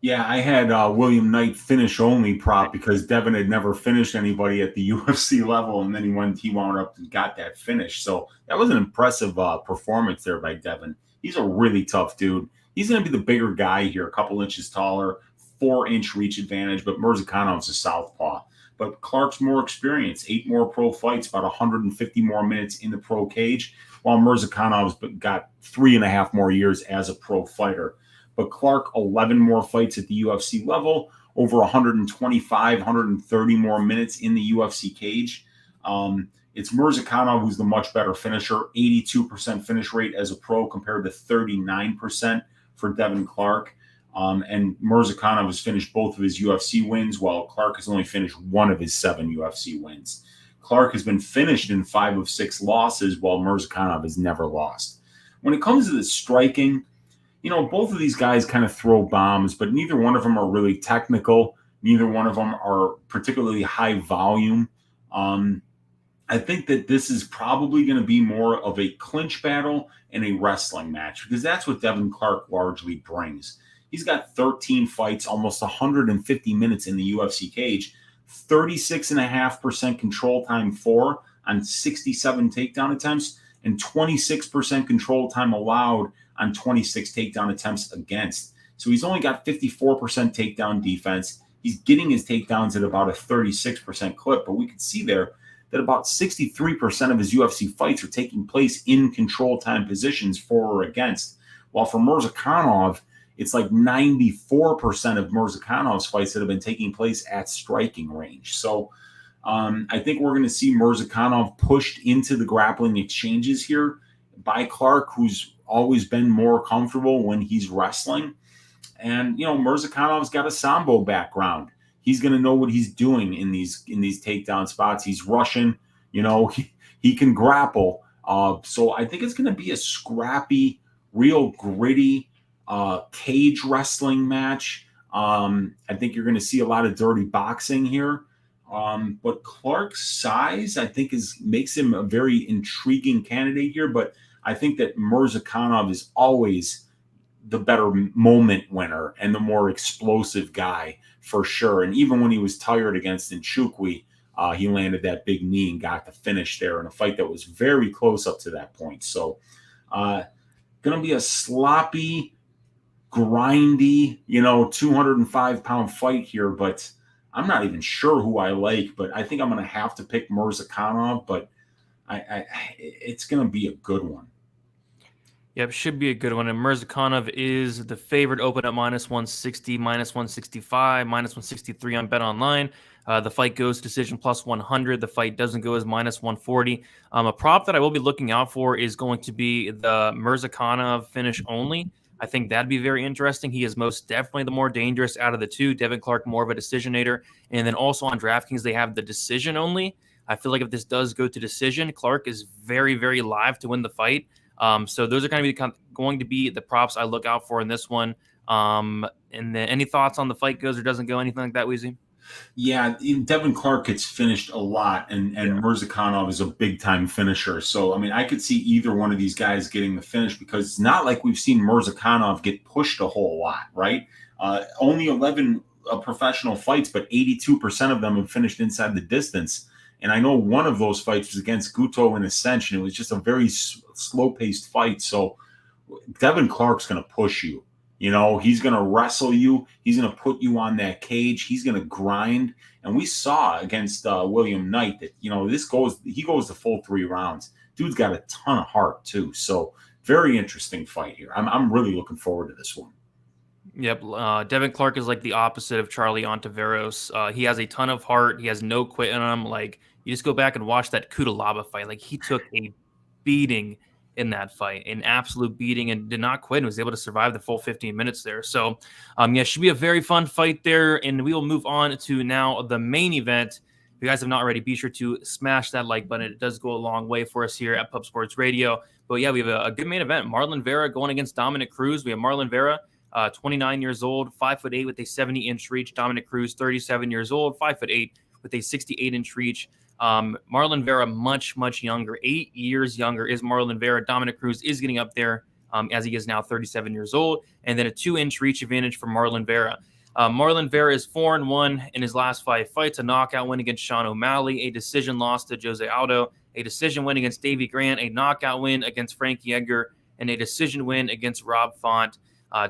Yeah, I had William Knight finish only prop because Devin had never finished anybody at the UFC level, and then he wound up and got that finish. So that was an impressive performance there by Devin. He's a really tough dude. He's going to be the bigger guy here, a couple inches taller, 4-inch reach advantage, but Murzakonov's a southpaw. But Clark's more experienced, 8 more pro fights, about 150 more minutes in the pro cage, while Murzakonov's got 3.5 more years as a pro fighter. But Clark, 11 more fights at the UFC level, over 125, 130 more minutes in the UFC cage. It's Murzakanov who's the much better finisher, 82% finish rate as a pro compared to 39% for Devin Clark. And Murzakanov has finished both of his UFC wins, while Clark has only finished 1 of his 7 UFC wins. Clark has been finished in 5 of 6 losses, while Murzakanov has never lost. When it comes to the striking, both of these guys kind of throw bombs, but neither one of them are really technical. Neither one of them are particularly high volume. I think that this is probably going to be more of a clinch battle and a wrestling match, because that's what Devin Clark largely brings. He's got 13 fights, almost 150 minutes in the UFC cage, 36.5% control time for, on 67 takedown attempts and 26% control time allowed on 26 takedown attempts against. So he's only got 54% takedown defense. He's getting his takedowns at about a 36% clip, but we can see there that about 63% of his UFC fights are taking place in control time positions for or against. While for Murzakanov, it's like 94% of Murzakanov's fights that have been taking place at striking range. So I think we're going to see Murzakanov pushed into the grappling exchanges here by Clark, who's always been more comfortable when he's wrestling. And, Murzakanov's got a Sambo background. He's going to know what he's doing in these takedown spots. He's Russian, he can grapple. So I think it's going to be a scrappy, real gritty cage wrestling match. I think you're going to see a lot of dirty boxing here. But Clark's size, I think, makes him a very intriguing candidate here. But I think that Murzakanov is always the better moment winner and the more explosive guy for sure. And even when he was tired against Nchukwi, he landed that big knee and got the finish there in a fight that was very close up to that point. So going to be a sloppy, grindy, 205-pound fight here, but I'm not even sure who I like, but I think I'm going to have to pick Murzakanov, but it's going to be a good one. Yep, should be a good one. And Murzakanov is the favorite, open at -160, -165, -163 on Bet Online. The fight goes to decision +100. The fight doesn't go as -140. A prop that I will be looking out for is going to be the Murzakanov finish only. I think that'd be very interesting. He is most definitely the more dangerous out of the two. Devin Clark, more of a decisionator. And then also on DraftKings, they have the decision only. I feel like if this does go to decision, Clark is very, very live to win the fight. So those are going to be the props I look out for in this one. And then any thoughts on the fight goes or doesn't go, anything like that, Weezy? Yeah, Devin Clark gets finished a lot, and Murzakanov is a big-time finisher. So, I could see either one of these guys getting the finish because it's not like we've seen Murzakanov get pushed a whole lot, right? Only 11 professional fights, but 82% of them have finished inside the distance. And I know one of those fights was against Guto in Ascension. It was just a very slow-paced fight. So Devin Clark's going to push you. He's going to wrestle you. He's going to put you on that cage. He's going to grind. And we saw against William Knight that, he goes the full 3 rounds. Dude's got a ton of heart, too. So very interesting fight here. I'm really looking forward to this one. Yep. Devin Clark is like the opposite of Charlie Ontiveros. He has a ton of heart. He has no quit in him. Like, you just go back and watch that Kudalaba fight. Like, he took a beating in that fight, an absolute beating, and did not quit and was able to survive the full 15 minutes there. So, should be a very fun fight there. And we will move on to now the main event. If you guys have not already, be sure to smash that like button. It does go a long way for us here at Pub Sports Radio. But yeah, we have a good main event. Marlon Vera going against Dominick Cruz. We have Marlon Vera, 29 years old, 5'8" with a 70-inch reach. Dominick Cruz, 37 years old, 5'8" with a 68-inch reach. Marlon Vera, much, much younger, 8 years younger is Marlon Vera. Dominick Cruz is getting up there as he is now 37 years old. And then a 2-inch reach advantage for Marlon Vera. Marlon Vera is 4-1 in his last 5 fights, a knockout win against Sean O'Malley, a decision loss to Jose Aldo, a decision win against Davey Grant, a knockout win against Frankie Edgar, and a decision win against Rob Font.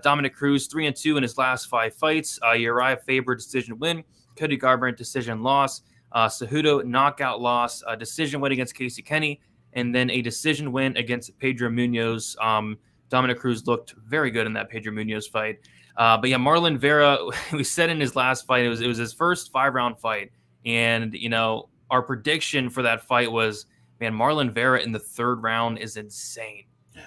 Dominick Cruz, 3-2 in his last 5 fights. Uriah Faber, decision win. Cody Garbrandt, decision loss. Cejudo, knockout loss. A decision win against Casey Kenny. And then a decision win against Pedro Munoz. Dominick Cruz looked very good in that Pedro Munoz fight. But yeah, Marlon Vera, we said in his last fight, it was his first 5-round fight. And, our prediction for that fight was, man, Marlon Vera in the 3rd round is insane.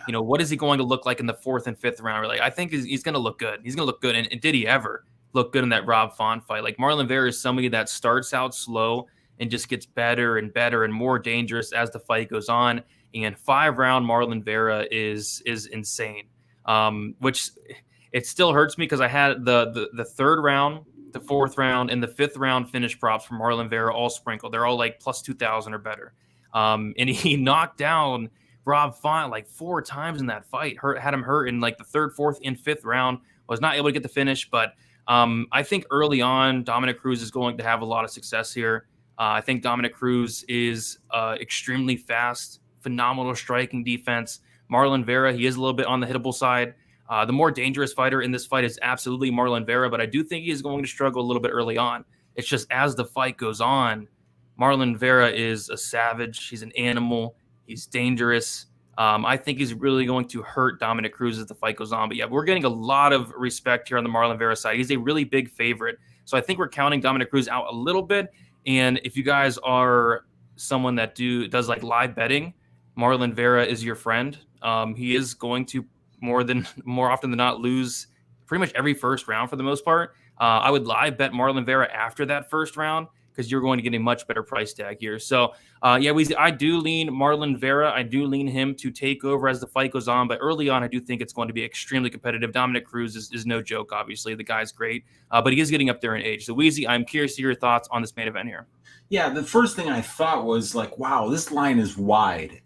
Yeah. What is he going to look like in the 4th and 5th round? I think he's going to look good. He's going to look good. And did he ever look good in that Rob Font fight? Like, Marlon Vera is somebody that starts out slow and just gets better and better and more dangerous as the fight goes on. And 5-round Marlon Vera is insane. Which it still hurts me because I had the 3rd round, the 4th round, and the 5th round finish props for Marlon Vera all sprinkled. They're all like plus 2,000 or better. And he knocked down Rob Font like 4 times in that fight. Had him hurt in like the 3rd, 4th, and 5th round. Was not able to get the finish, but I think early on, Dominick Cruz is going to have a lot of success here. I think Dominick Cruz is extremely fast, phenomenal striking defense. Marlon Vera, he is a little bit on the hittable side. The more dangerous fighter in this fight is absolutely Marlon Vera, but I do think he is going to struggle a little bit early on. It's just as the fight goes on, Marlon Vera is a savage. He's an animal. He's dangerous. I think he's really going to hurt Dominick Cruz as the fight goes on. But yeah, we're getting a lot of respect here on the Marlon Vera side. He's a really big favorite. So I think we're counting Dominick Cruz out a little bit. And if you guys are someone that does like live betting, Marlon Vera is your friend. He is going to more often than not lose pretty much every first round for the most part. I would live bet Marlon Vera after that first round because you're going to get a much better price tag here. So yeah, Weezy, I do lean Marlon Vera. I do lean him to take over as the fight goes on. But early on, I do think it's going to be extremely competitive. Dominick Cruz is no joke, obviously. The guy's great, but he is getting up there in age. So Weezy, I'm curious to your thoughts on this main event here. Yeah, the first thing I thought was like, wow, this line is wide.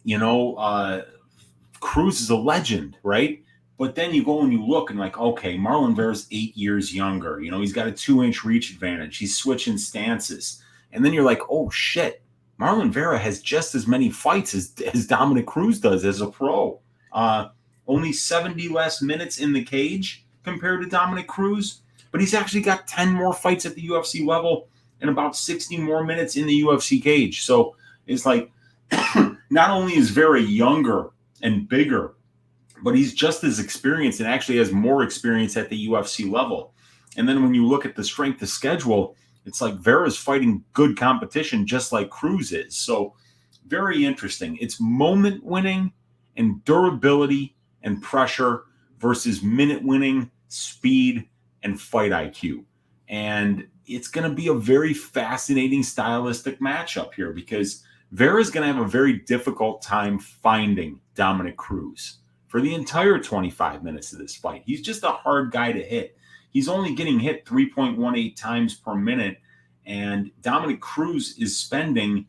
Cruz is a legend, right? But then you go and you look and like, okay, Marlon Vera's 8 years younger. He's got a 2-inch reach advantage. He's switching stances. And then you're like, oh, shit. Marlon Vera has just as many fights as Dominick Cruz does as a pro. Only 70 less minutes in the cage compared to Dominick Cruz. But he's actually got 10 more fights at the UFC level and about 60 more minutes in the UFC cage. So it's like, not only is Vera younger and bigger, but he's just as experienced and actually has more experience at the UFC level. And then when you look at the strength of schedule, it's like Vera's fighting good competition just like Cruz is. So very interesting. It's moment winning and durability and pressure versus minute winning, speed, and fight IQ. And it's going to be a very fascinating stylistic matchup here because Vera's going to have a very difficult time finding Dominick Cruz for the entire 25 minutes of this fight. He's just a hard guy to hit. He's only getting hit 3.18 times per minute, and Dominick Cruz is spending,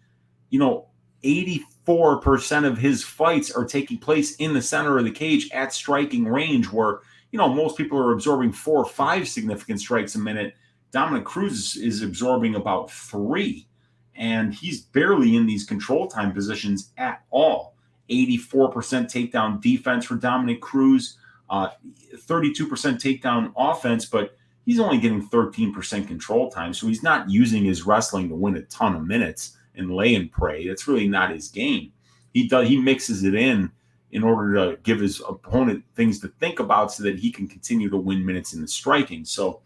84% of his fights are taking place in the center of the cage at striking range where, most people are absorbing 4 or 5 significant strikes a minute. Dominick Cruz is absorbing about 3, and he's barely in these control time positions at all. 84% takedown defense for Dominick Cruz, 32% takedown offense, but he's only getting 13% control time. So he's not using his wrestling to win a ton of minutes and lay and pray. That's really not his game. He mixes it in order to give his opponent things to think about so that he can continue to win minutes in the striking. So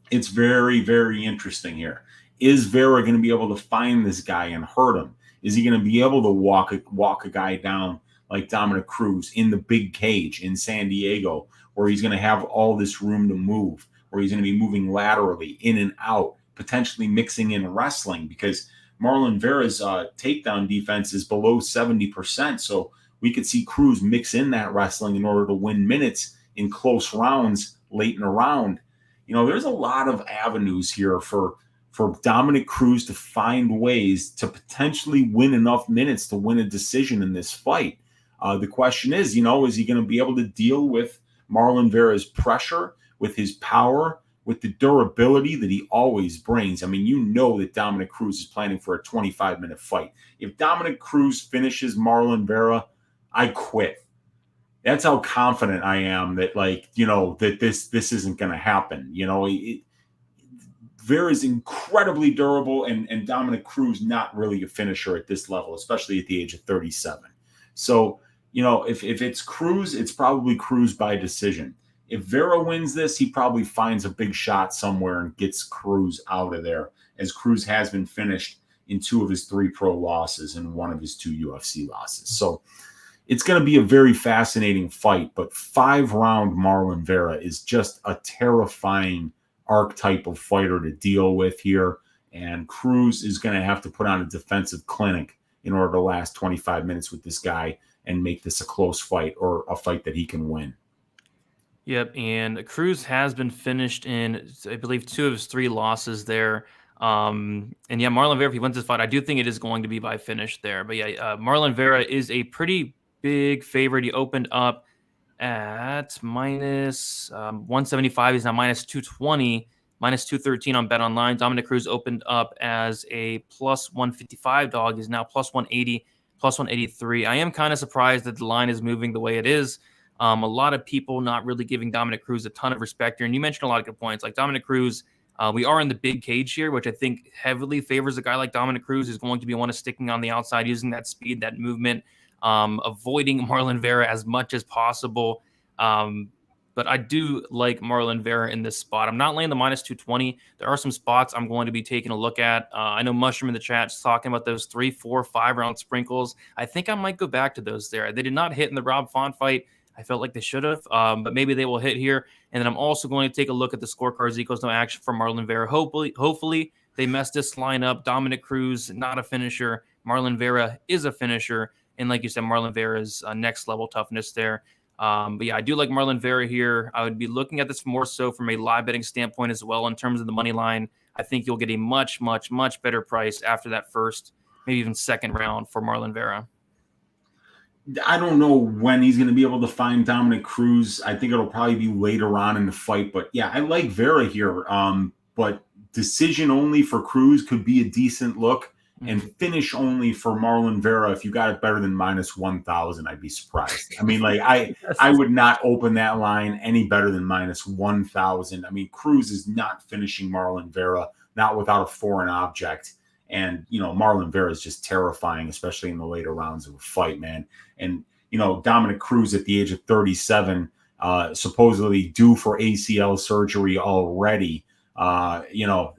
it's very, very interesting here. Is Vera going to be able to find this guy and hurt him? Is he going to be able to walk a guy down like Dominick Cruz in the big cage in San Diego, where he's going to have all this room to move, where he's going to be moving laterally in and out, potentially mixing in wrestling because Marlon Vera's takedown defense is below 70%. So we could see Cruz mix in that wrestling in order to win minutes in close rounds late in a round. There's a lot of avenues here for Dominick Cruz to find ways to potentially win enough minutes to win a decision in this fight. The question is, is he going to be able to deal with Marlon Vera's pressure, with his power, with the durability that he always brings? I mean, that Dominick Cruz is planning for a 25-minute fight. If Dominick Cruz finishes Marlon Vera, I quit. That's how confident I am that, that this isn't going to happen. Vera's incredibly durable, and Dominick Cruz not really a finisher at this level, especially at the age of 37. So, if it's Cruz, it's probably Cruz by decision. If Vera wins this, he probably finds a big shot somewhere and gets Cruz out of there, as Cruz has been finished in 2 of his 3 pro losses and 1 of his 2 UFC losses. So it's going to be a very fascinating fight, but 5-round Marlon Vera is just a terrifying archetype of fighter to deal with here, and Cruz is going to have to put on a defensive clinic in order to last 25 minutes with this guy and make this a close fight or a fight that he can win. Yep, and Cruz has been finished in, I believe, 2 of his 3 losses there. And yeah, Marlon Vera, if he wins this fight, I do think it is going to be by finish there. But yeah, Marlon Vera is a pretty big favorite. He opened up at minus 175. He's now minus 220. minus 213 on Bet Online. Dominick Cruz opened up as a plus 155 dog. He's now plus 180, plus 183. I am kind of surprised that the line is moving the way it is. A lot of people not really giving Dominick Cruz a ton of respect here. And you mentioned a lot of good points. Like Dominick Cruz, we are in the big cage here, which I think heavily favors a guy like Dominick Cruz, who's going to be one of sticking on the outside, using that speed, that movement, avoiding Marlon Vera as much as possible. But I do like Marlon Vera in this spot. I'm not laying the minus 220. There are some spots I'm going to be taking a look at. I know Mushroom in the chat is talking about those 3, 4, 5 round sprinkles. I think I might go back to those there. They did not hit in the Rob Font fight. I felt like they should have, but maybe they will hit here. And then I'm also going to take a look at the scorecards equals no action for Marlon Vera. Hopefully they mess this line up. Dominick Cruz, not a finisher. Marlon Vera is a finisher. And like you said, Marlon Vera's next level toughness there. But yeah, I do like Marlon Vera here. I would be looking at this more so from a live betting standpoint as well in terms of the money line. I think you'll get a much, much, much better price after that first, maybe even second round for Marlon Vera. I don't know when he's going to be able to find Dominick Cruz. I think it'll probably be later on in the fight. But yeah, I like Vera here. But decision only for Cruz could be a decent look. And finish only for Marlon Vera. If you got it better than minus 1,000, I'd be surprised. I mean, like I would not open that line any better than minus 1,000. I mean, Cruz is not finishing Marlon Vera, not without a foreign object. And, you know, Marlon Vera is just terrifying, especially in the later rounds of a fight, man. And, you know, Dominick Cruz at the age of 37, supposedly due for ACL surgery already, you know,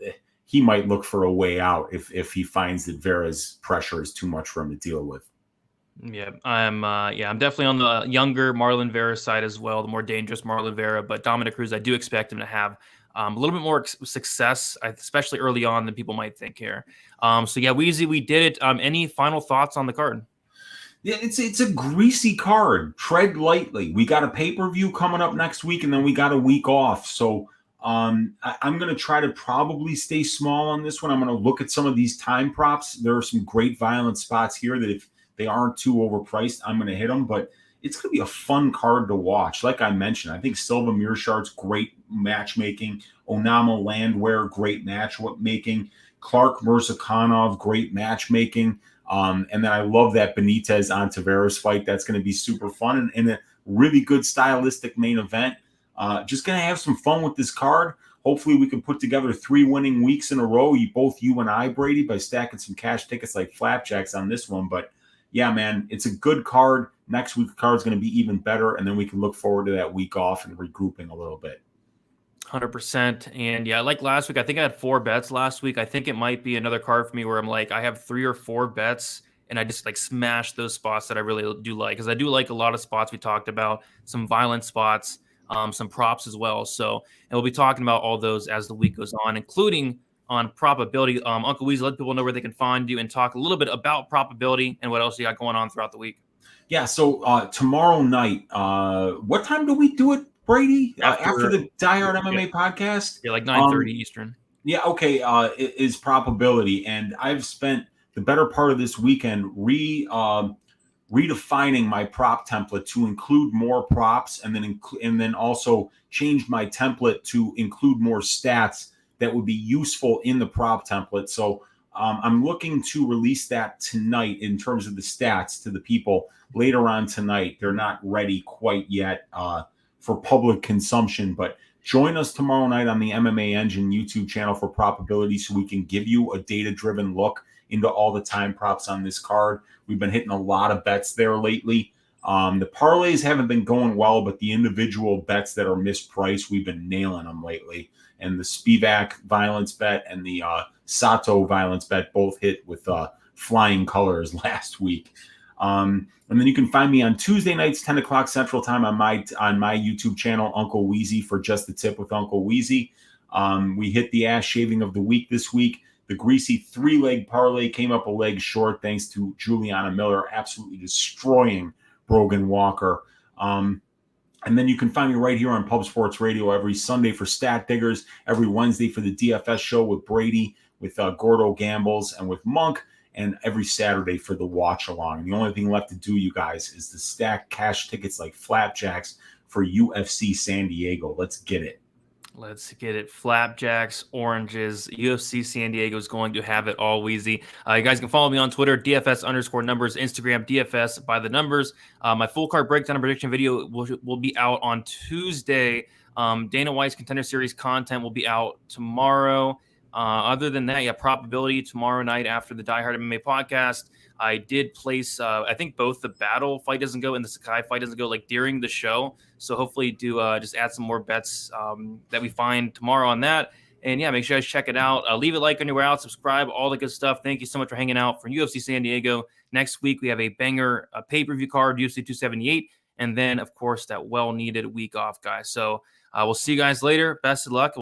he might look for a way out if he finds that Vera's pressure is too much for him to deal with. Yeah, I'm definitely on the younger Marlon Vera side as well, the more dangerous Marlon Vera. But Dominick Cruz, I do expect him to have a little bit more success, especially early on, than people might think here. So yeah, Weezy, we did it. Any final thoughts on the card? Yeah, it's a greasy card. Tread lightly. We got a pay-per-view coming up next week, and then we got a week off. So I'm going to try to probably stay small on this one. I'm going to look at some of these time props. There are some great violent spots here that if they aren't too overpriced, I'm going to hit them. But it's going to be a fun card to watch. Like I mentioned, I think Silva Meerschaert's great matchmaking. Onama Landwehr, great matchmaking. Clark Murzakanov, great matchmaking. And then I love that Benitez Ontiveros fight. That's going to be super fun and a really good stylistic main event. Just going to have some fun with this card. Hopefully we can put together 3 winning weeks in a row, both you and I, Brady, by stacking some cash tickets like flapjacks on this one. But yeah, man, it's a good card. Next week's card is going to be even better, and then we can look forward to that week off and regrouping a little bit. 100%. And yeah, like last week, I think I had 4 bets last week. I think it might be another card for me where I'm like, I have 3 or 4 bets and I just like smash those spots that I really do like. Because I do like a lot of spots we talked about, some violent spots, some props as well. So, and we'll be talking about all those as the week goes on, including on probability. Uncle Weezy, let people know where they can find you and talk a little bit about probability and what else you got going on throughout the week. Yeah, so tomorrow night, what time do we do it, Brady? After the Die Hard MMA podcast? Yeah, like 9:30 Eastern. Yeah, okay, is probability. And I've spent the better part of this weekend redefining my prop template to include more props and then also change my template to include more stats that would be useful in the prop template. So I'm looking to release that tonight in terms of the stats to the people later on tonight. They're not ready quite yet for public consumption, but join us tomorrow night on the MMA Engine YouTube channel for probability so we can give you a data-driven look into all the time props on this card. We've been hitting a lot of bets there lately. The parlays haven't been going well, but the individual bets that are mispriced, we've been nailing them lately. And the Spivak violence bet and the Sato violence bet both hit with flying colors last week. And then you can find me on Tuesday nights, 10 o'clock Central Time on my YouTube channel, Uncle Weezy, for Just the Tip with Uncle Weezy. We hit the ass shaving of the week this week. The greasy 3-leg parlay came up a leg short thanks to Juliana Miller absolutely destroying Brogan Walker. And then you can find me right here on Pub Sports Radio every Sunday for Stat Diggers, every Wednesday for the DFS show with Brady, with Gordo Gambles, and with Monk, and every Saturday for the watch along. And the only thing left to do, you guys, is to stack cash tickets like flapjacks for UFC San Diego. Let's get it. Let's get it. Flapjacks, oranges. UFC San Diego is going to have it all, Weezy. You guys can follow me on Twitter, DFS_numbers, Instagram, DFS by the numbers. My full card breakdown and prediction video will be out on Tuesday. Dana White's Contender Series content will be out tomorrow. Other than that, yeah, probability tomorrow night after the Die Hard MMA podcast. I did place, I think both the battle fight doesn't go and the Sakai fight doesn't go like during the show. So hopefully do just add some more bets that we find tomorrow on that. And yeah, make sure you guys check it out. Leave a like anywhere else, subscribe, all the good stuff. Thank you so much for hanging out for UFC San Diego. Next week, we have a banger pay-per-view card, UFC 278. And then, of course, that well-needed week off, guys. So we'll see you guys later. Best of luck.